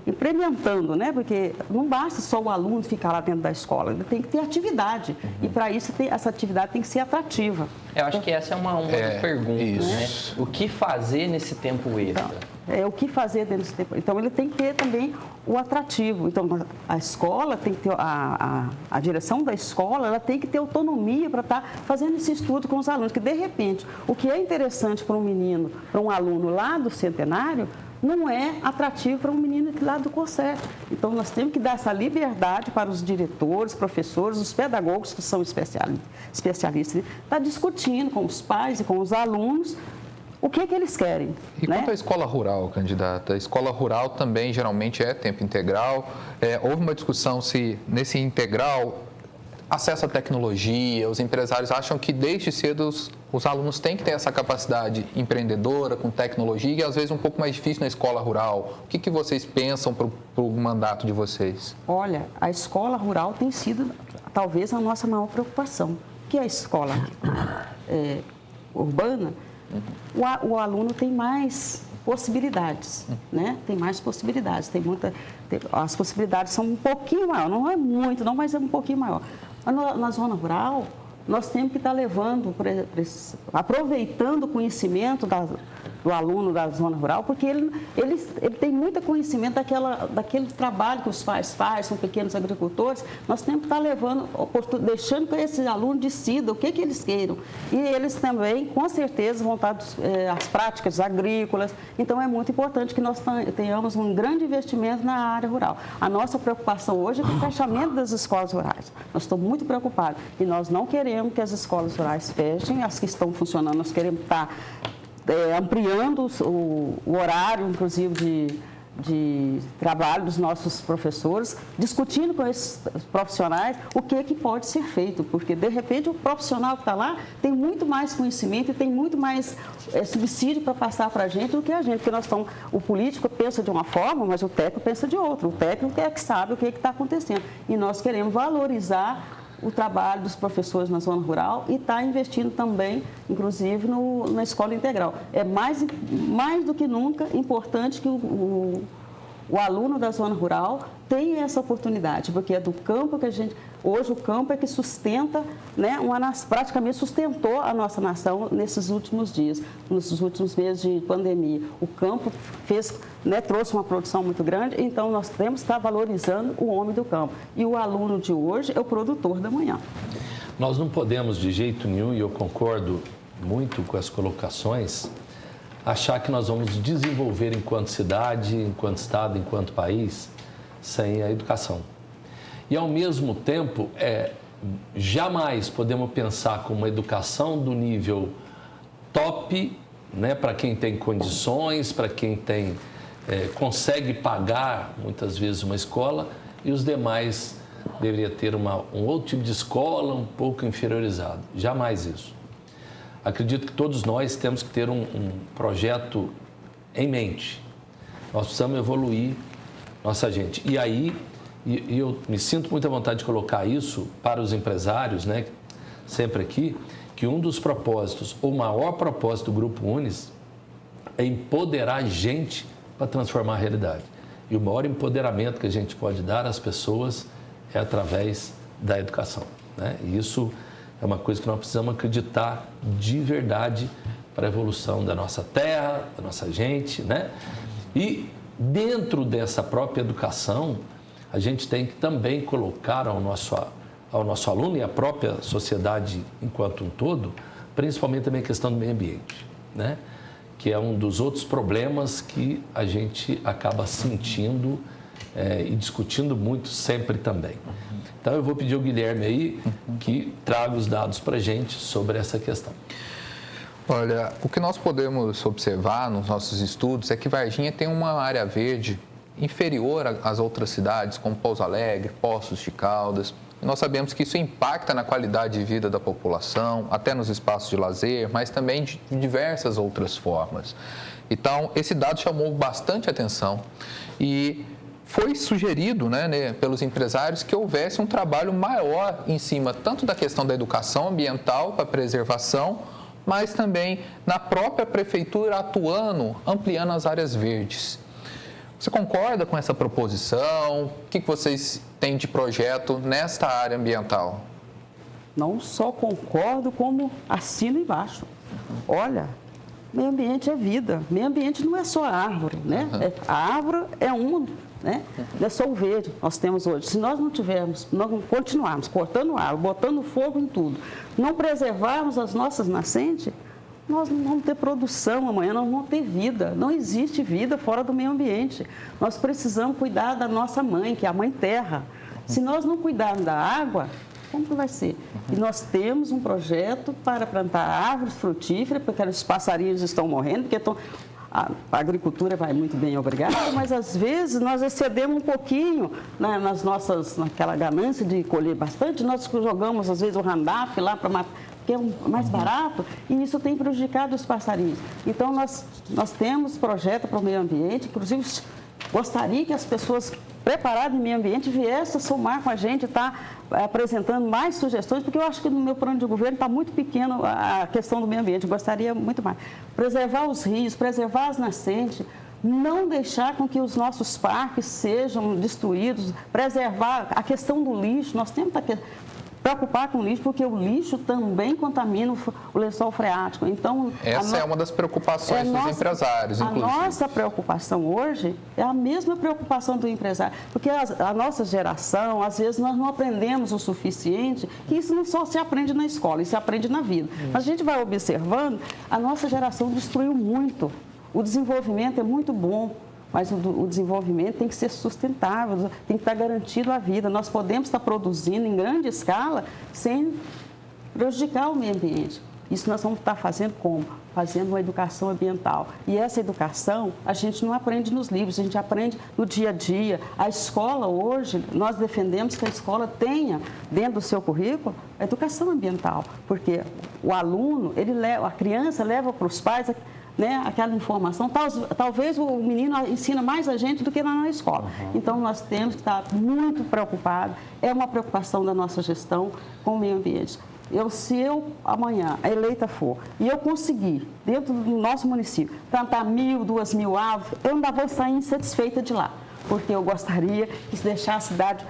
implementando, né? Porque não basta só o aluno ficar lá dentro da escola, ele tem que ter atividade. E para isso, essa atividade tem que ser atrativa. Eu acho que essa é uma das perguntas, né? O que fazer nesse tempo extra? O que fazer dentro desse tempo? Então, ele tem que ter também o atrativo. Então, a escola tem que ter, a direção da escola, ela tem que ter autonomia para estar fazendo esse estudo com os alunos, que de repente, o que é interessante para um menino, para um aluno lá do centenário, não é atrativo para um menino aqui lá do CONSEP. Então, nós temos que dar essa liberdade para os diretores, professores, os pedagogos que são especialistas, estar discutindo com os pais e com os alunos o que eles querem. E quanto à escola rural, candidata? A escola rural também geralmente é tempo integral. Houve uma discussão se nesse integral, acesso à tecnologia, os empresários acham que desde cedo os alunos têm que ter essa capacidade empreendedora com tecnologia e às vezes um pouco mais difícil na escola rural. O que vocês pensam para o mandato de vocês? Olha, a escola rural tem sido talvez a nossa maior preocupação, que a escola urbana, o aluno tem mais possibilidades, né? Tem mais possibilidades, as possibilidades são um pouquinho maior, não é muito, não, mas é um pouquinho maior. Na zona rural, nós temos que estar levando, aproveitando o conhecimento do aluno da zona rural, porque ele tem muito conhecimento daquele trabalho que os pais fazem, são pequenos agricultores. Nós temos que estar levando, deixando que esses alunos decidam o que eles queiram. E eles também, com certeza, vão estar às práticas agrícolas. Então, é muito importante que nós tenhamos um grande investimento na área rural. A nossa preocupação hoje é com o fechamento das escolas rurais. Nós estamos muito preocupados. E nós não queremos que as escolas rurais fechem, as que estão funcionando, nós queremos estar ampliando o horário, inclusive, de trabalho dos nossos professores, discutindo com esses profissionais o que pode ser feito, porque, de repente, o profissional que está lá tem muito mais conhecimento e tem muito mais subsídio para passar para a gente do que a gente, porque o político pensa de uma forma, mas o técnico pensa de outra. O técnico é que sabe o que está acontecendo. E nós queremos valorizar o trabalho dos professores na zona rural e está investindo também, inclusive, na escola integral. É mais do que nunca importante que o aluno da zona rural tenha essa oportunidade, porque é do campo que hoje o campo é que sustenta, né, praticamente sustentou a nossa nação nesses últimos dias, nesses últimos meses de pandemia. O campo trouxe uma produção muito grande, então nós temos que estar valorizando o homem do campo. E o aluno de hoje é o produtor da manhã. Nós não podemos, de jeito nenhum, e eu concordo muito com as colocações, achar que nós vamos desenvolver enquanto cidade, enquanto estado, enquanto país, sem a educação. E, ao mesmo tempo, jamais podemos pensar com uma educação do nível top, né, para quem tem condições, para quem consegue pagar, muitas vezes, uma escola, e os demais deveriam ter um outro tipo de escola um pouco inferiorizado. Jamais isso. Acredito que todos nós temos que ter um projeto em mente. Nós precisamos evoluir nossa gente. E aí, eu me sinto muita vontade de colocar isso para os empresários, né, sempre aqui, que um dos propósitos, ou o maior propósito do Grupo Unis, é empoderar gente para transformar a realidade. E o maior empoderamento que a gente pode dar às pessoas é através da educação, né? E isso é uma coisa que nós precisamos acreditar de verdade para a evolução da nossa terra, da nossa gente, né? E dentro dessa própria educação, a gente tem que também colocar ao nosso aluno e à própria sociedade enquanto um todo, principalmente também a questão do meio ambiente, né? Que é um dos outros problemas que a gente acaba sentindo e discutindo muito sempre também. Então, eu vou pedir ao Guilherme aí que traga os dados para a gente sobre essa questão. Olha, o que nós podemos observar nos nossos estudos é que Varginha tem uma área verde inferior às outras cidades, como Pouso Alegre, Poços de Caldas. Nós sabemos que isso impacta na qualidade de vida da população, até nos espaços de lazer, mas também de diversas outras formas. Então, esse dado chamou bastante atenção e foi sugerido, né, pelos empresários que houvesse um trabalho maior em cima tanto da questão da educação ambiental para a preservação, mas também na própria prefeitura atuando, ampliando as áreas verdes. Você concorda com essa proposição? O que vocês têm de projeto nesta área ambiental? Não só concordo, como assino embaixo. Olha, meio ambiente é vida. Meio ambiente não é só árvore, né? A árvore é um, né? Não é só o verde que nós temos hoje. Se nós não tivermos, nós continuarmos cortando árvore, botando fogo em tudo, não preservarmos as nossas nascentes, nós não vamos ter produção amanhã, nós não vamos ter vida. Não existe vida fora do meio ambiente. Nós precisamos cuidar da nossa mãe, que é a Mãe Terra. Se nós não cuidarmos da água, como que vai ser? E nós temos um projeto para plantar árvores frutíferas, porque os passarinhos estão morrendo, porque a agricultura vai muito bem, obrigada, mas às vezes nós excedemos um pouquinho, né, naquela ganância de colher bastante, nós jogamos às vezes o Roundup lá para matar, que é mais barato, e isso tem prejudicado os passarinhos. Então, nós temos projeto para o meio ambiente, inclusive gostaria que as pessoas preparadas em meio ambiente viessem a somar com a gente, apresentando mais sugestões, porque eu acho que no meu plano de governo está muito pequeno a questão do meio ambiente, eu gostaria muito mais. Preservar os rios, preservar as nascentes, não deixar com que os nossos parques sejam destruídos, preservar a questão do lixo, nós temos que preocupar com o lixo, porque o lixo também contamina o lençol freático. Então, essa é uma das preocupações dos empresários, inclusive. A nossa preocupação hoje é a mesma preocupação do empresário, porque a nossa geração, às vezes, nós não aprendemos o suficiente, que isso não só se aprende na escola, isso se aprende na vida. Mas a gente vai observando, a nossa geração destruiu muito. O desenvolvimento é muito bom, mas o desenvolvimento tem que ser sustentável, tem que estar garantido a vida. Nós podemos estar produzindo em grande escala sem prejudicar o meio ambiente. Isso nós vamos estar fazendo como? Fazendo uma educação ambiental. E essa educação a gente não aprende nos livros, a gente aprende no dia a dia. A escola hoje, nós defendemos que a escola tenha dentro do seu currículo a educação ambiental, porque o aluno, a criança leva para os pais, né, aquela informação, talvez o menino ensina mais a gente do que na escola. Então, nós temos que estar muito preocupados, é uma preocupação da nossa gestão com o meio ambiente. Se eu amanhã a eleita for e eu conseguir, dentro do nosso município, plantar 1.000, 2.000 árvores, eu ainda vou sair insatisfeita de lá, porque eu gostaria que deixar a cidade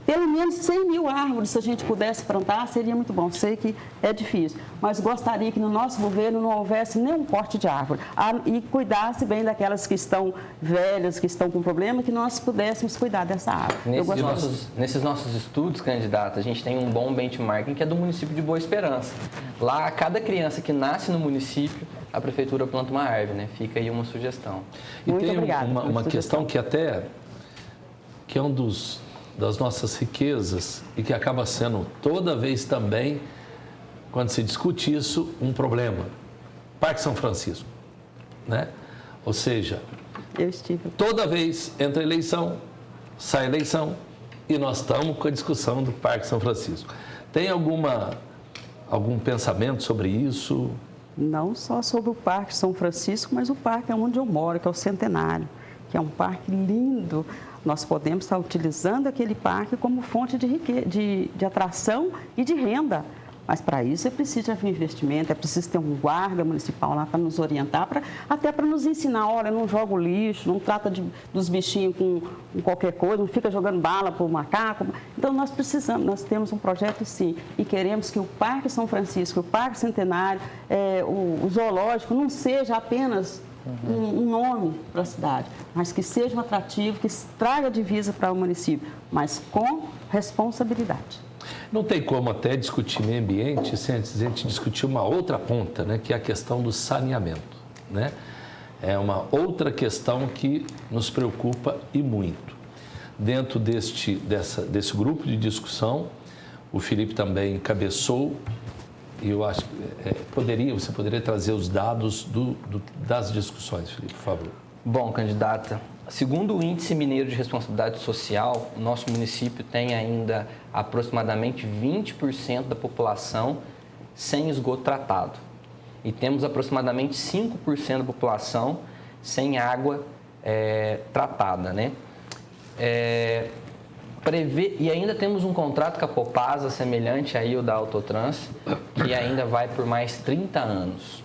pelo menos 100.000 árvores, se a gente pudesse plantar, seria muito bom. Sei que é difícil, mas gostaria que no nosso governo não houvesse nenhum corte de árvore e cuidasse bem daquelas que estão velhas, que estão com problema, que nós pudéssemos cuidar dessa árvore. Nesses nossos estudos, candidata, a gente tem um bom benchmarking que é do município de Boa Esperança. Lá, cada criança que nasce no município, a prefeitura planta uma árvore, né? Fica aí uma sugestão. E muito tem uma questão que é das nossas riquezas e que acaba sendo toda vez também, quando se discute isso, um problema. Parque São Francisco, né? Ou seja, toda vez entra eleição, sai eleição e nós estamos com a discussão do Parque São Francisco. Tem algum pensamento sobre isso? Não só sobre o Parque São Francisco, mas o parque onde eu moro, que é o Centenário, que é um parque lindo. Nós podemos estar utilizando aquele parque como fonte de atração e de renda. Mas para isso é preciso haver investimento, é preciso ter um guarda municipal lá para nos orientar, até para nos ensinar, olha, não joga o lixo, não trata dos bichinhos com qualquer coisa, não fica jogando bala para o macaco. Então nós temos um projeto sim, e queremos que o Parque São Francisco, o Parque Centenário, o zoológico não seja apenas um nome para a cidade, mas que seja um atrativo, que traga divisa para o município, mas com responsabilidade. Não tem como até discutir meio ambiente sem antes a gente discutir uma outra ponta, né, que é a questão do saneamento, né? É uma outra questão que nos preocupa e muito. Dentro desse grupo de discussão, o Felipe também encabeçou. E eu acho que você poderia trazer os dados das discussões, Felipe, por favor. Bom, candidata, segundo o Índice Mineiro de Responsabilidade Social, o nosso município tem ainda aproximadamente 20% da população sem esgoto tratado. E temos aproximadamente 5% da população sem água tratada, né? E ainda temos um contrato com a Copasa, semelhante aí ao da Autotrans, que ainda vai por mais 30 anos.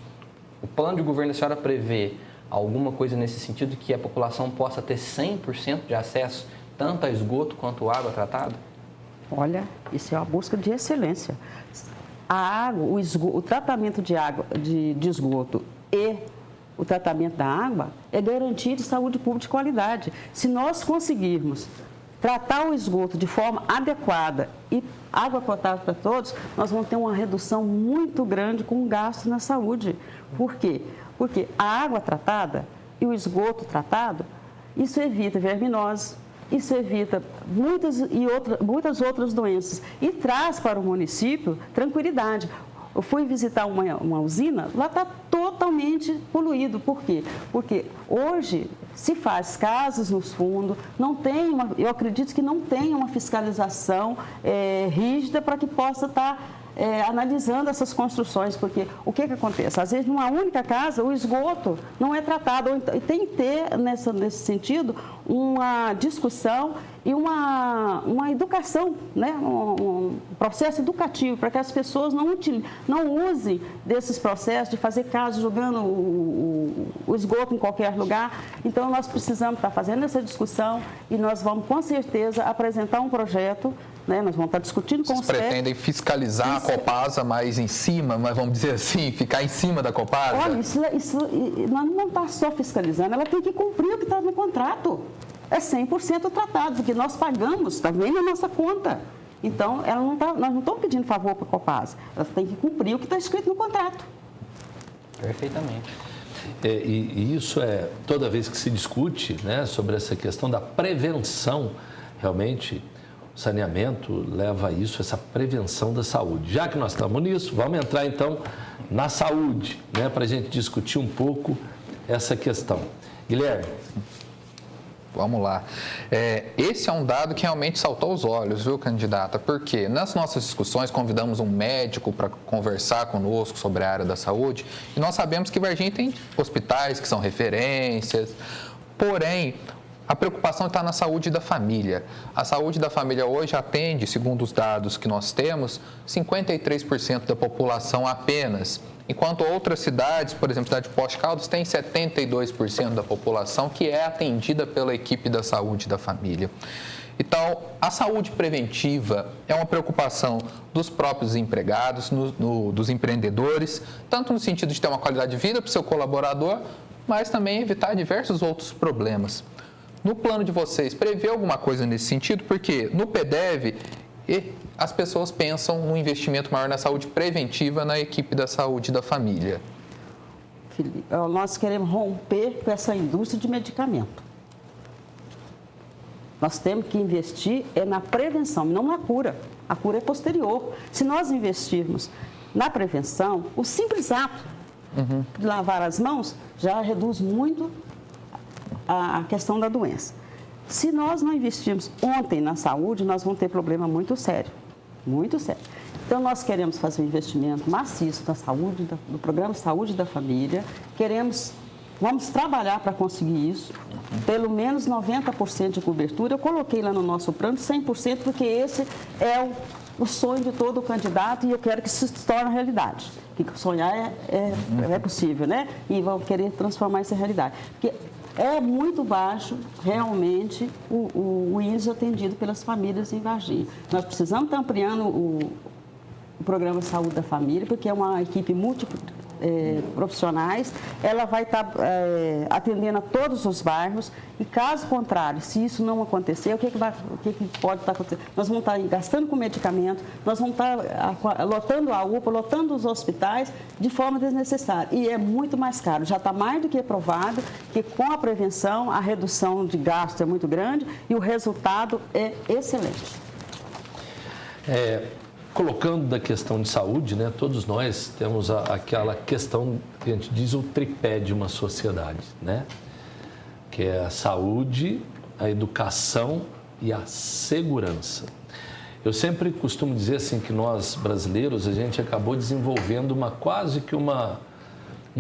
O plano de governo da senhora prevê alguma coisa nesse sentido, que a população possa ter 100% de acesso tanto a esgoto quanto a água tratada? Olha, isso é uma busca de excelência. A água, o tratamento de água, de esgoto e o tratamento da água é garantia de saúde pública de qualidade. Se nós conseguirmos tratar o esgoto de forma adequada e água potável para todos, nós vamos ter uma redução muito grande com o gasto na saúde. Por quê? Porque a água tratada e o esgoto tratado, isso evita verminose, isso evita muitas outras doenças e traz para o município tranquilidade. Eu fui visitar uma usina, lá está totalmente poluído. Por quê? Porque hoje se faz casas nos fundos, eu acredito que não tem uma fiscalização rígida para que possa estar analisando essas construções, porque o que acontece? Às vezes, numa única casa, o esgoto não é tratado, e tem que ter, nesse sentido, uma discussão e uma educação, né? Um processo educativo, para que as pessoas não usem desses processos de fazer casa jogando o esgoto em qualquer lugar. Então, nós precisamos estar fazendo essa discussão e nós vamos, com certeza, apresentar um projeto, né? Nós vamos estar discutindo com Vocês pretendem fiscalizar a Copasa mais em cima, mas vamos dizer assim, ficar em cima da Copasa? Olha, nós não está só fiscalizando, ela tem que cumprir o que está no contrato. É 100% tratado, porque nós pagamos, está vendo a nossa conta. Então, nós não estamos pedindo favor para a Copasa, ela tem que cumprir o que está escrito no contrato. Perfeitamente. E isso toda vez que se discute, né, sobre essa questão da prevenção, realmente o saneamento leva a isso, essa prevenção da saúde. Já que nós estamos nisso, vamos entrar então na saúde, né, para a gente discutir um pouco essa questão. Guilherme. Vamos lá. Esse é um dado que realmente saltou aos olhos, viu, candidata? Porque nas nossas discussões convidamos um médico para conversar conosco sobre a área da saúde e nós sabemos que Varginha tem hospitais que são referências, porém, a preocupação está na saúde da família. A saúde da família hoje atende, segundo os dados que nós temos, 53% da população apenas. Enquanto outras cidades, por exemplo, a cidade de Poços de Caldas, tem 72% da população que é atendida pela equipe da saúde da família. Então, a saúde preventiva é uma preocupação dos próprios empregados, dos empreendedores, tanto no sentido de ter uma qualidade de vida para o seu colaborador, mas também evitar diversos outros problemas. No plano de vocês, prevê alguma coisa nesse sentido? Porque no PDV, as pessoas pensam num investimento maior na saúde preventiva na equipe da saúde da família. Felipe, nós queremos romper com essa indústria de medicamento. Nós temos que investir na prevenção, não na cura. A cura é posterior. Se nós investirmos na prevenção, o simples ato de lavar as mãos já reduz muito a questão da doença. Se nós não investirmos ontem na saúde, nós vamos ter problema muito sério, muito sério. Então, nós queremos fazer um investimento maciço na saúde, no programa Saúde da Família, vamos trabalhar para conseguir isso, pelo menos 90% de cobertura. Eu coloquei lá no nosso plano 100%, porque esse é o sonho de todo candidato e eu quero que isso se torne realidade. Que sonhar é possível, né? E vamos querer transformar isso em realidade. Porque é muito baixo, realmente, o índice atendido pelas famílias em Varginha. Nós precisamos estar ampliando o programa Saúde da Família, porque é uma equipe multiprofissionais, ela vai estar atendendo a todos os bairros, e caso contrário, se isso não acontecer, o que pode estar acontecendo? Nós vamos estar gastando com medicamento, nós vamos estar lotando a UPA, lotando os hospitais de forma desnecessária, e é muito mais caro. Já está mais do que provado que com a prevenção, a redução de gasto é muito grande e o resultado é excelente. Colocando da questão de saúde, né, todos nós temos aquela questão que a gente diz o tripé de uma sociedade, né, que é a saúde, a educação e a segurança. Eu sempre costumo dizer assim que nós brasileiros, a gente acabou desenvolvendo quase que um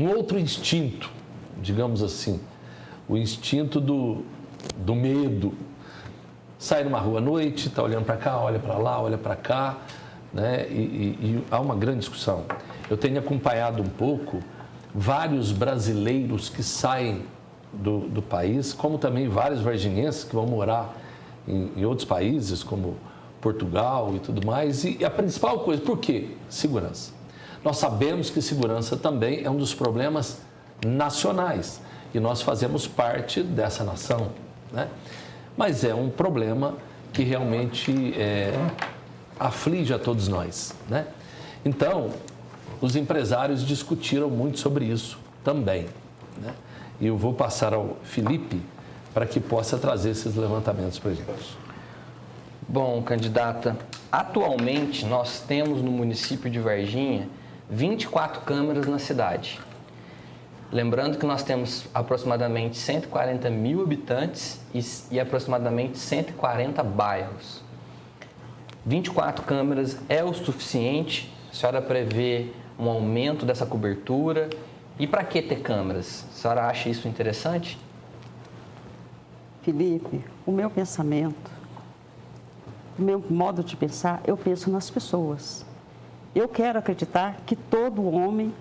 outro instinto, digamos assim, o instinto do medo. Sai numa rua à noite, está olhando para cá, olha para lá, olha para cá, né? E há uma grande discussão. Eu tenho acompanhado um pouco vários brasileiros que saem do país, como também vários varginhenses que vão morar em outros países, como Portugal e tudo mais. E a principal coisa, por quê? Segurança. Nós sabemos que segurança também é um dos problemas nacionais e nós fazemos parte dessa nação, né? Mas é um problema que realmente aflige a todos nós, né? Então, os empresários discutiram muito sobre isso também, né? E eu vou passar ao Felipe para que possa trazer esses levantamentos para a gente. Bom, candidata, atualmente nós temos no município de Varginha 24 câmeras na cidade. Lembrando que nós temos aproximadamente 140 mil habitantes e aproximadamente 140 bairros. 24 câmeras é o suficiente? A senhora prevê um aumento dessa cobertura? E para que ter câmeras? A senhora acha isso interessante? Felipe, o meu pensamento, o meu modo de pensar, eu penso nas pessoas. Eu quero acreditar que todo homem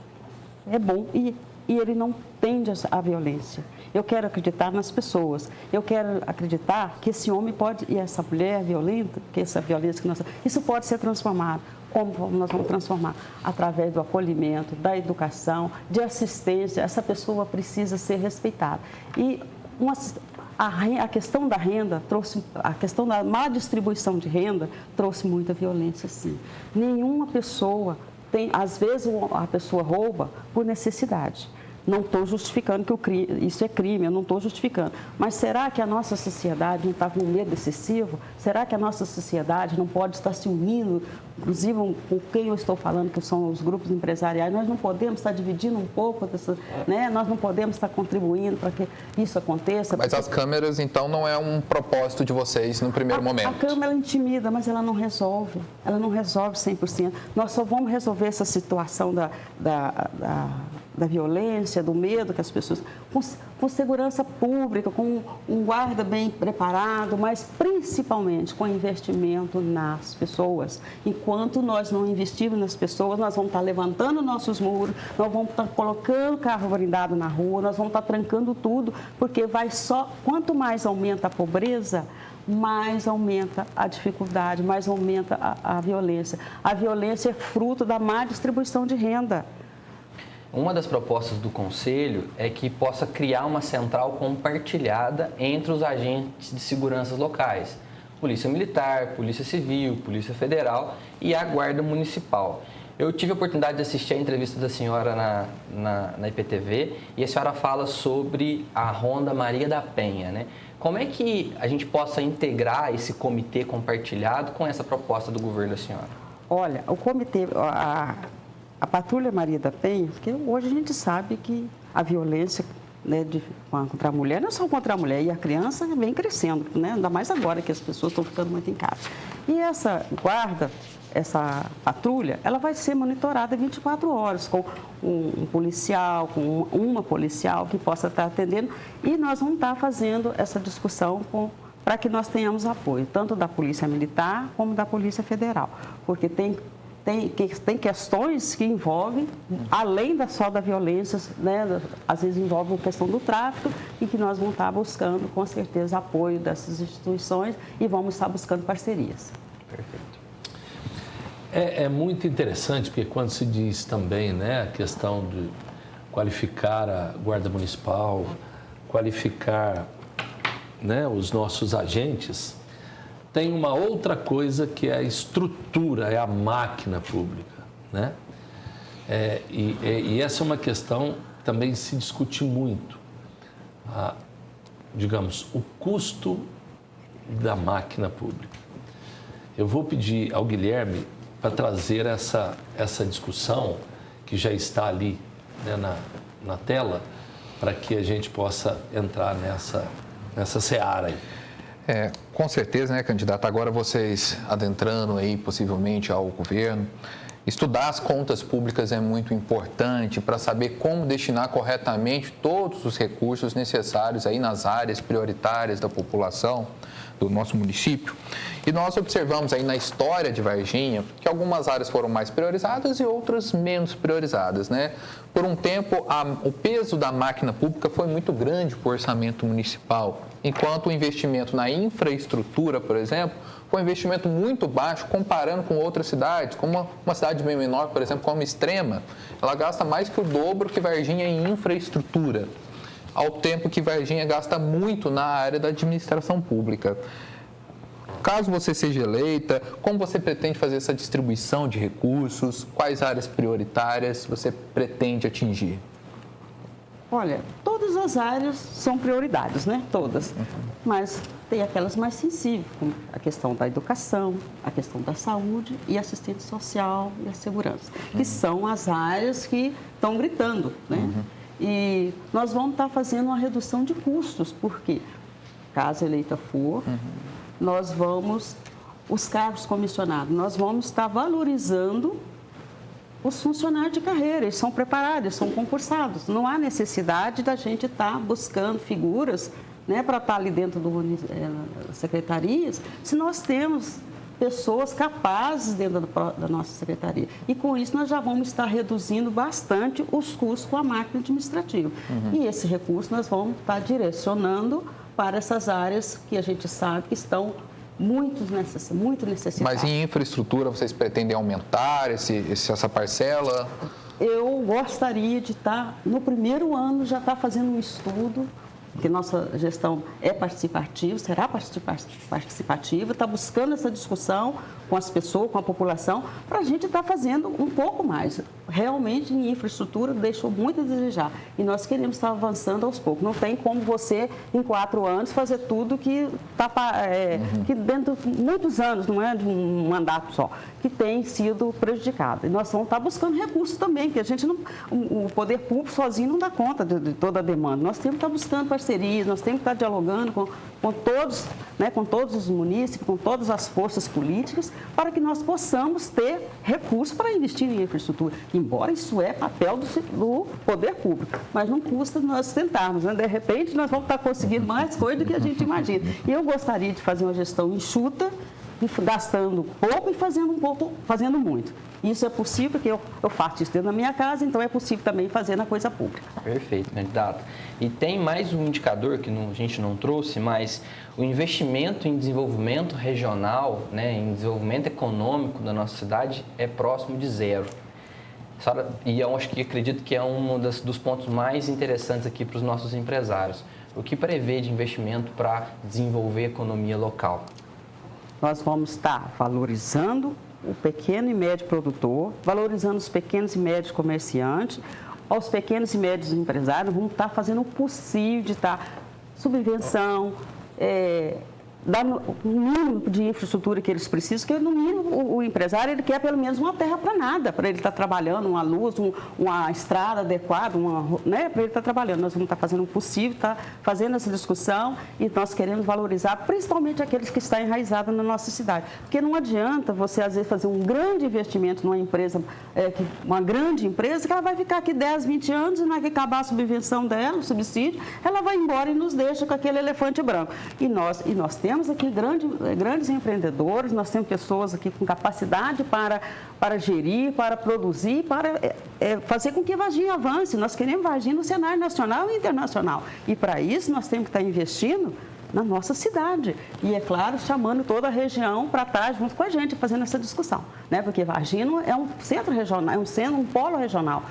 é bom e ele não tende à violência. Eu quero acreditar nas pessoas. Eu quero acreditar que esse homem pode, e essa mulher violenta, que essa violência que nós... Isso pode ser transformado. Como nós vamos transformar? Através do acolhimento, da educação, de assistência. Essa pessoa precisa ser respeitada. E a questão da renda trouxe, a questão da má distribuição de renda trouxe muita violência, sim. Nenhuma pessoa tem, às vezes a pessoa rouba por necessidade. Não estou justificando que isso é crime, eu não estou justificando. Mas será que a nossa sociedade não está com medo excessivo? Será que a nossa sociedade não pode estar se unindo? Inclusive, com quem eu estou falando, que são os grupos empresariais, nós não podemos estar dividindo um pouco dessa, né? Nós não podemos estar contribuindo para que isso aconteça. Mas as câmeras, então, não é um propósito de vocês no primeiro momento? A câmera intimida, mas ela não resolve. Ela não resolve 100%. Nós só vamos resolver essa situação da violência, do medo que as pessoas... Com segurança pública, com um guarda bem preparado, mas principalmente com investimento nas pessoas. Enquanto nós não investirmos nas pessoas, nós vamos estar levantando nossos muros, nós vamos estar colocando carro blindado na rua, nós vamos estar trancando tudo, porque quanto mais aumenta a pobreza, mais aumenta a dificuldade, mais aumenta a violência. A violência é fruto da má distribuição de renda. Uma das propostas do Conselho é que possa criar uma central compartilhada entre os agentes de segurança locais, Polícia Militar, Polícia Civil, Polícia Federal e a Guarda Municipal. Eu tive a oportunidade de assistir a entrevista da senhora na IPTV e a senhora fala sobre a Ronda Maria da Penha, né? Como é que a gente possa integrar esse comitê compartilhado com essa proposta do governo da senhora? Olha, o comitê... A Patrulha Maria da Penha, porque hoje a gente sabe que a violência, né, contra a mulher, não é só contra a mulher, e a criança vem crescendo, né? Ainda mais agora que as pessoas estão ficando muito em casa. E essa guarda, essa patrulha, ela vai ser monitorada 24 horas, com um policial, com uma policial que possa estar atendendo, e nós vamos estar fazendo essa discussão para que nós tenhamos apoio, tanto da Polícia Militar como da Polícia Federal, porque tem questões que envolvem, além só da violência, né? Às vezes envolve a questão do tráfico e que nós vamos estar buscando, com certeza, apoio dessas instituições e vamos estar buscando parcerias. Perfeito. É muito interessante, porque quando se diz também, né, a questão de qualificar a Guarda Municipal, qualificar, né, os nossos agentes, tem uma outra coisa que é a estrutura, é a máquina pública, né? E essa é uma questão que também se discute muito. Digamos, o custo da máquina pública. Eu vou pedir ao Guilherme para trazer essa discussão que já está ali, né, na tela, para que a gente possa entrar nessa seara aí. Com certeza, né, candidato? Agora vocês adentrando aí possivelmente ao governo, estudar as contas públicas é muito importante para saber como destinar corretamente todos os recursos necessários aí nas áreas prioritárias da população do nosso município. E nós observamos aí na história de Varginha que algumas áreas foram mais priorizadas e outras menos priorizadas, né? Por um tempo, o peso da máquina pública foi muito grande para o orçamento municipal, enquanto o investimento na infraestrutura, por exemplo, foi um investimento muito baixo comparando com outras cidades, como uma cidade bem menor, por exemplo, como Extrema, ela gasta mais que o dobro que Varginha em infraestrutura, ao tempo que Varginha gasta muito na área da administração pública. caso você seja eleita, como você pretende fazer essa distribuição de recursos? Quais áreas prioritárias você pretende atingir? Olha, todas as áreas são prioridades, né? Todas. Mas tem aquelas mais sensíveis, como a questão da educação, a questão da saúde e assistência social e a segurança, que são as áreas que estão gritando, né? E nós vamos estar fazendo uma redução de custos, porque, caso eleita for, nós vamos, os cargos comissionados, nós vamos estar valorizando os funcionários de carreira, eles são preparados, eles são concursados. Não há necessidade da gente estar buscando figuras, né, para estar ali dentro das secretarias, se nós temos pessoas capazes dentro da nossa secretaria. E com isso nós já vamos estar reduzindo bastante os custos com a máquina administrativa. E esse recurso nós vamos estar direcionando para essas áreas que a gente sabe que estão muito necessitadas. Mas em infraestrutura vocês pretendem aumentar essa parcela? Eu gostaria de estar, no primeiro ano, já estar fazendo um estudo, que nossa gestão é participativa, será participativa, está buscando essa discussão com as pessoas, com a população, para a gente estar fazendo um pouco mais. Realmente, em infraestrutura, deixou muito a desejar. E nós queremos estar avançando aos poucos. Não tem como você, em 4 anos, fazer tudo que está que dentro de muitos anos, não é de um mandato só, que tem sido prejudicado. E nós vamos estar buscando recursos também, que a gente não, o poder público sozinho não dá conta de toda a demanda. Nós temos que estar buscando parcerias, nós temos que estar dialogando com todos, né, com todos os munícipes, com todas as forças políticas, para que nós possamos ter recursos para investir em infraestrutura. Embora isso é papel do poder público, mas não custa nós tentarmos, né? De repente nós vamos estar conseguindo mais coisa do que a gente imagina. E eu gostaria de fazer uma gestão enxuta, gastando pouco e fazendo muito. Isso é possível porque eu faço isso dentro da minha casa, então é possível também fazer na coisa pública. Perfeito, candidato. E tem mais um indicador que a gente não trouxe, mas o investimento em desenvolvimento regional, né, em desenvolvimento econômico da nossa cidade é próximo de zero. E eu acredito que é um dos pontos mais interessantes aqui para os nossos empresários. O que prevê de investimento para desenvolver a economia local? Nós vamos estar valorizando o pequeno e médio produtor, valorizando os pequenos e médios comerciantes, aos pequenos e médios empresários, vamos estar fazendo o possível de estar subvenção, dar o mínimo de infraestrutura que eles precisam, porque no mínimo o empresário ele quer pelo menos uma terra para nada, para ele estar trabalhando, uma luz, uma estrada adequada, né, para ele estar trabalhando. Nós vamos estar fazendo o possível, estar fazendo essa discussão e nós queremos valorizar principalmente aqueles que estão enraizados na nossa cidade. Porque não adianta você, às vezes, fazer um grande investimento numa empresa, uma grande empresa, que ela vai ficar aqui 10, 20 anos e na hora que acabar a subvenção dela, o subsídio, ela vai embora e nos deixa com aquele elefante branco. E nós temos aqui grandes empreendedores, nós temos pessoas aqui com capacidade para gerir, para produzir, para fazer com que Varginha avance. Nós queremos Varginha no cenário nacional e internacional. E para isso nós temos que estar investindo na nossa cidade. E, é claro, chamando toda a região para estar junto com a gente, fazendo essa discussão. Né? Porque Varginha é um centro regional, um polo regional.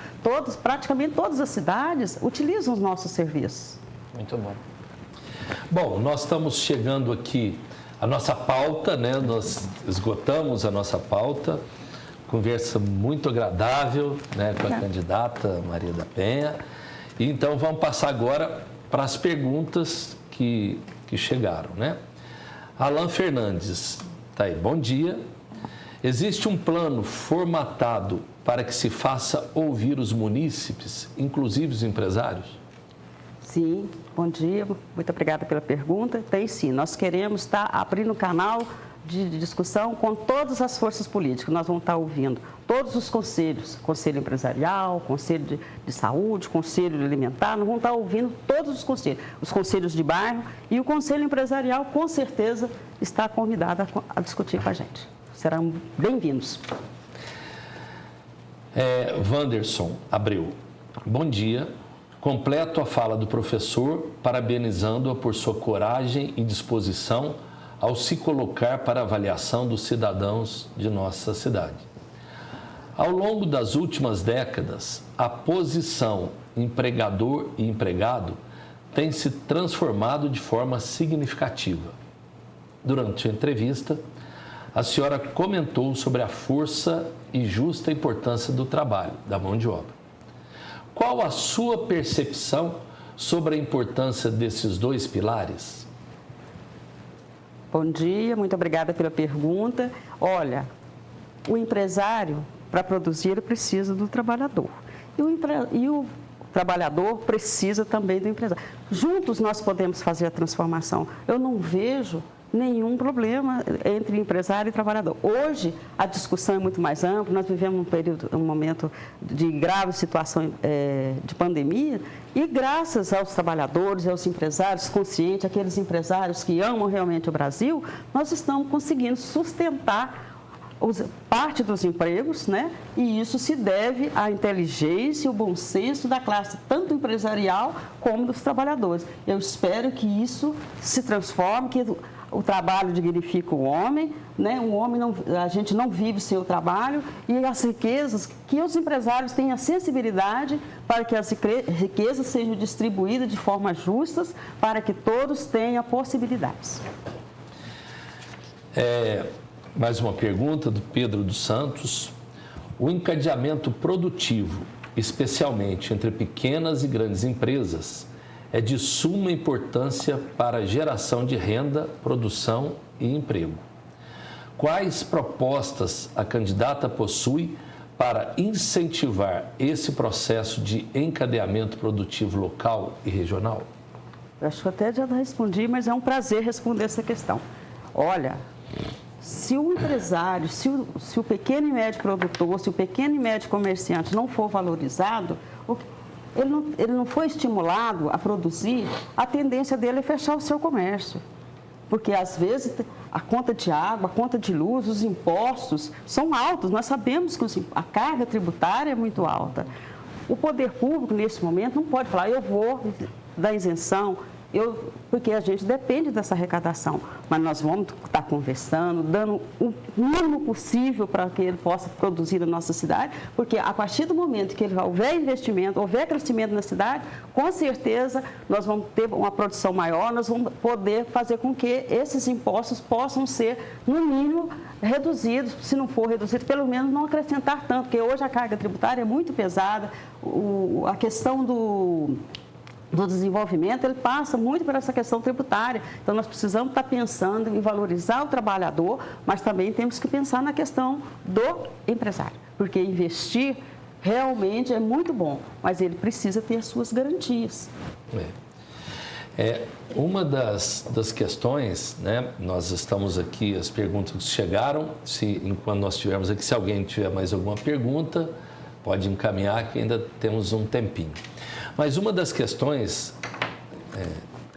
Praticamente todas as cidades utilizam os nossos serviços. Muito bom. Bom, nós estamos chegando aqui à nossa pauta, né? Nós esgotamos a nossa pauta, conversa muito agradável, né, com a candidata Maria da Penha. E então vamos passar agora para as perguntas que chegaram, né? Alan Fernandes, tá aí, bom dia. Existe um plano formatado para que se faça ouvir os munícipes, inclusive os empresários? Sim, bom dia, muito obrigada pela pergunta. Tem sim, nós queremos estar abrindo um canal de discussão com todas as forças políticas. Nós vamos estar ouvindo todos os conselhos, Conselho Empresarial, Conselho de Saúde, Conselho Alimentar, nós vamos estar ouvindo todos os conselhos de bairro e o Conselho Empresarial, com certeza, está convidado a discutir com a gente. Serão bem-vindos. Wanderson Abreu, bom dia. Completo a fala do professor, parabenizando-a por sua coragem e disposição ao se colocar para avaliação dos cidadãos de nossa cidade. Ao longo das últimas décadas, a posição empregador e empregado tem se transformado de forma significativa. durante a entrevista, a senhora comentou sobre a força e justa importância do trabalho, da mão de obra. Qual a sua percepção sobre a importância desses dois pilares? Bom dia, muito obrigada pela pergunta. Olha, o empresário, para produzir, ele precisa do trabalhador. E o trabalhador precisa também do empresário. Juntos nós podemos fazer a transformação. Eu não vejo nenhum problema entre empresário e trabalhador. Hoje, a discussão é muito mais ampla, nós vivemos um momento de grave situação de pandemia e graças aos trabalhadores, aos empresários conscientes, aqueles empresários que amam realmente o Brasil, nós estamos conseguindo sustentar parte dos empregos, né? E isso se deve à inteligência e ao bom senso da classe, tanto empresarial como dos trabalhadores. Eu espero que isso se transforme, que o trabalho dignifica o homem, né? O homem a gente não vive sem o trabalho e as riquezas, que os empresários tenham a sensibilidade para que as riquezas sejam distribuídas de forma justa, para que todos tenham possibilidades. Mais uma pergunta do Pedro dos Santos. O encadeamento produtivo, especialmente entre pequenas e grandes empresas, é de suma importância para a geração de renda, produção e emprego. Quais propostas a candidata possui para incentivar esse processo de encadeamento produtivo local e regional? Eu acho que até já respondi, mas é um prazer responder essa questão. Olha, se o empresário, se o pequeno e médio produtor, se o pequeno e médio comerciante não for valorizado, ele não foi estimulado a produzir, a tendência dele é fechar o seu comércio. Porque, às vezes, a conta de água, a conta de luz, os impostos são altos. Nós sabemos que a carga tributária é muito alta. O poder público, nesse momento, não pode falar, eu vou dar isenção, porque a gente depende dessa arrecadação, mas nós vamos estar conversando, dando o mínimo possível para que ele possa produzir na nossa cidade, porque a partir do momento que houver investimento, houver crescimento na cidade, com certeza nós vamos ter uma produção maior, nós vamos poder fazer com que esses impostos possam ser, no mínimo, reduzidos, se não for reduzido, pelo menos não acrescentar tanto, porque hoje a carga tributária é muito pesada, a questão do desenvolvimento, ele passa muito por essa questão tributária. Então, nós precisamos estar pensando em valorizar o trabalhador, mas também temos que pensar na questão do empresário, porque investir realmente é muito bom, mas ele precisa ter as suas garantias. Uma das questões, né, nós estamos aqui, as perguntas chegaram, enquanto nós estivermos aqui, se alguém tiver mais alguma pergunta, pode encaminhar, que ainda temos um tempinho. Mas uma das questões,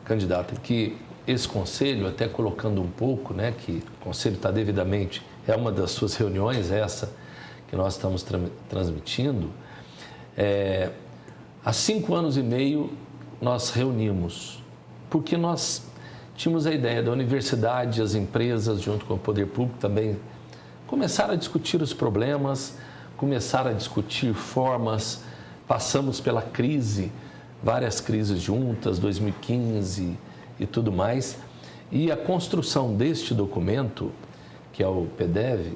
candidata, que esse conselho, até colocando um pouco, né, que o conselho está devidamente, é uma das suas reuniões, essa que nós estamos transmitindo, há 5 anos e meio nós reunimos, porque nós tínhamos a ideia da universidade, as empresas, junto com o poder público também, começaram a discutir os problemas, começaram a discutir formas. Passamos pela crise, várias crises juntas, 2015 e tudo mais. E a construção deste documento, que é o PDF,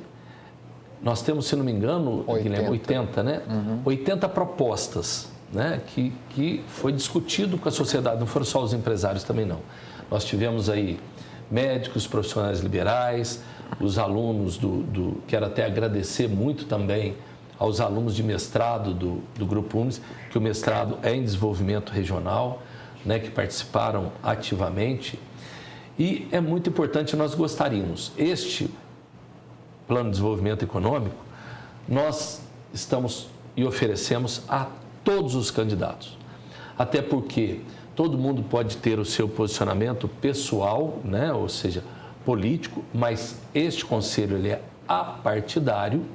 nós temos, se não me engano, 80, né? 80 propostas, né? Que foi discutido com a sociedade, não foram só os empresários também não. Nós tivemos aí médicos, profissionais liberais, os alunos quero até agradecer muito também aos alunos de mestrado do Grupo Unis, que o mestrado é em desenvolvimento regional, né, que participaram ativamente. E é muito importante, nós gostaríamos, este plano de desenvolvimento econômico, nós estamos e oferecemos a todos os candidatos. Até porque todo mundo pode ter o seu posicionamento pessoal, né, ou seja, político, mas este conselho ele é apartidário.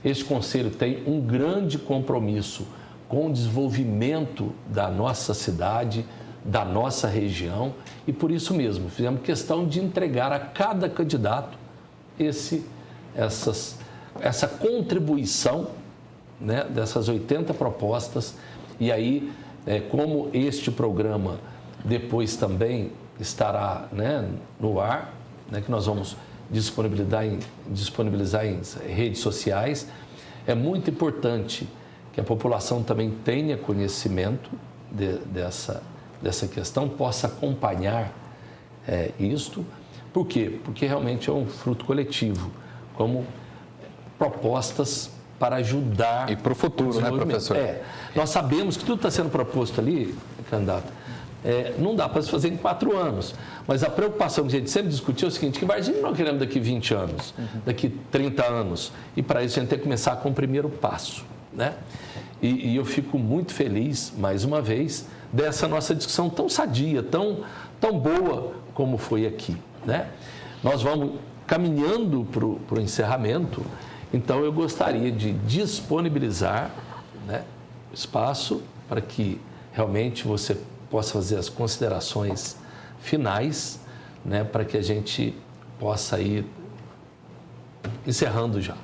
Este conselho tem um grande compromisso com o desenvolvimento da nossa cidade, da nossa região, e por isso mesmo fizemos questão de entregar a cada candidato essa contribuição, né, dessas 80 propostas. E aí, como este programa depois também estará, né, no ar, né, que nós vamos disponibilizar em redes sociais. É muito importante que a população também tenha conhecimento dessa questão, possa acompanhar isto. Por quê? Porque realmente é um fruto coletivo, como propostas para ajudar... E para o futuro, né, professor? Nós sabemos que tudo está sendo proposto ali, candidato, não dá para se fazer em 4 anos. Mas a preocupação que a gente sempre discutiu é o seguinte, que Varginha nós queremos daqui 20 anos, daqui 30 anos. E para isso a gente tem que começar com o primeiro passo, né? E eu fico muito feliz, mais uma vez, dessa nossa discussão tão sadia, tão boa como foi aqui, né? Nós vamos caminhando para o encerramento, então eu gostaria de disponibilizar, né, espaço para que realmente você possa fazer as considerações finais, né, para que a gente possa ir encerrando já.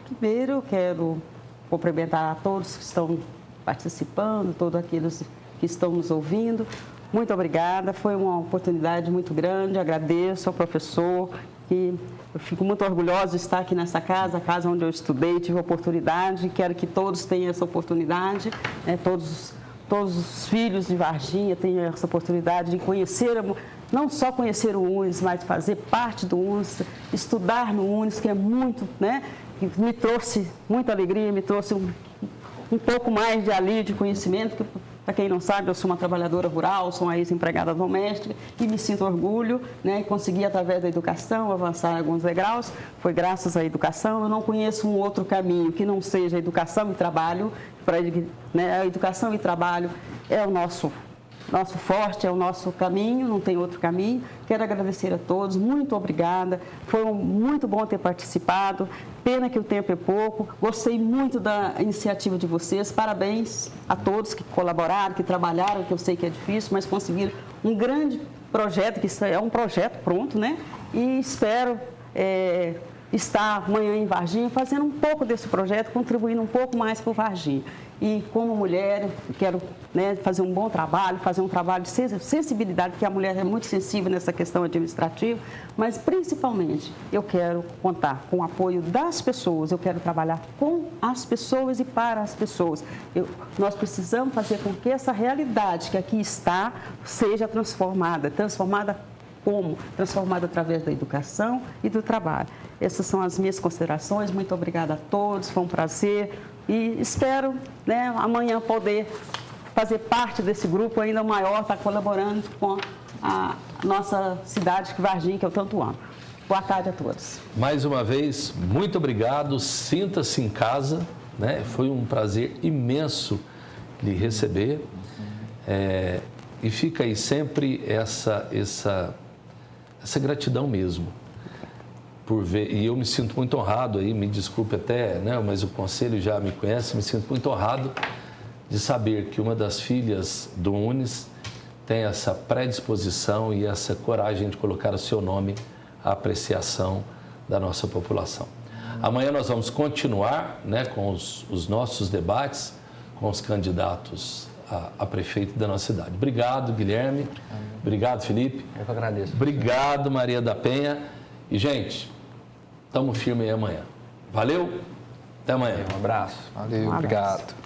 Primeiro, eu quero cumprimentar a todos que estão participando, todos aqueles que estão nos ouvindo. Muito obrigada, foi uma oportunidade muito grande, agradeço ao professor, que eu fico muito orgulhosa de estar aqui nessa casa, a casa onde eu estudei, tive a oportunidade, quero que todos tenham essa oportunidade, né, todos os filhos de Varginha tenham essa oportunidade de conhecer, não só conhecer o UNES, mas fazer parte do UNES, estudar no UNES, que é muito, né, que me trouxe muita alegria, me trouxe um pouco mais de alívio, de conhecimento, que, para quem não sabe, eu sou uma trabalhadora rural, sou uma ex-empregada doméstica e me sinto orgulho, né, consegui através da educação avançar alguns degraus, foi graças à educação. Eu não conheço um outro caminho que não seja educação e trabalho, né, a educação e trabalho é o nosso forte, é o nosso caminho, não tem outro caminho. Quero agradecer a todos, muito obrigada, foi muito bom ter participado, pena que o tempo é pouco, gostei muito da iniciativa de vocês, parabéns a todos que colaboraram, que trabalharam, que eu sei que é difícil, mas conseguiram um grande projeto, que é um projeto pronto, né? E espero estar amanhã em Varginha, fazendo um pouco desse projeto, contribuindo um pouco mais para o Varginha. E como mulher, quero, né, fazer um bom trabalho, fazer um trabalho de sensibilidade, porque a mulher é muito sensível nessa questão administrativa, mas principalmente eu quero contar com o apoio das pessoas, eu quero trabalhar com as pessoas e para as pessoas. Nós precisamos fazer com que essa realidade que aqui está seja transformada. Transformada como? Transformada através da educação e do trabalho. Essas são as minhas considerações. Muito obrigada a todos, foi um prazer. E espero, né, amanhã poder fazer parte desse grupo ainda maior, estar colaborando com a nossa cidade, Varginha, que eu tanto amo. Boa tarde a todos. Mais uma vez, muito obrigado. Sinta-se em casa, né? Foi um prazer imenso lhe receber. E fica aí sempre essa gratidão mesmo. Por ver, e eu me sinto muito honrado aí, me desculpe até, né, mas o conselho já me conhece, me sinto muito honrado de saber que uma das filhas do UNES tem essa predisposição e essa coragem de colocar o seu nome à apreciação da nossa população. Amanhã nós vamos continuar, né, com os nossos debates com os candidatos a prefeito da nossa cidade. Obrigado, Guilherme. Obrigado, Felipe. Eu que agradeço. Obrigado, Maria da Penha. E, gente, estamos firmes aí amanhã. Valeu? Até amanhã. Um abraço. Valeu, obrigado.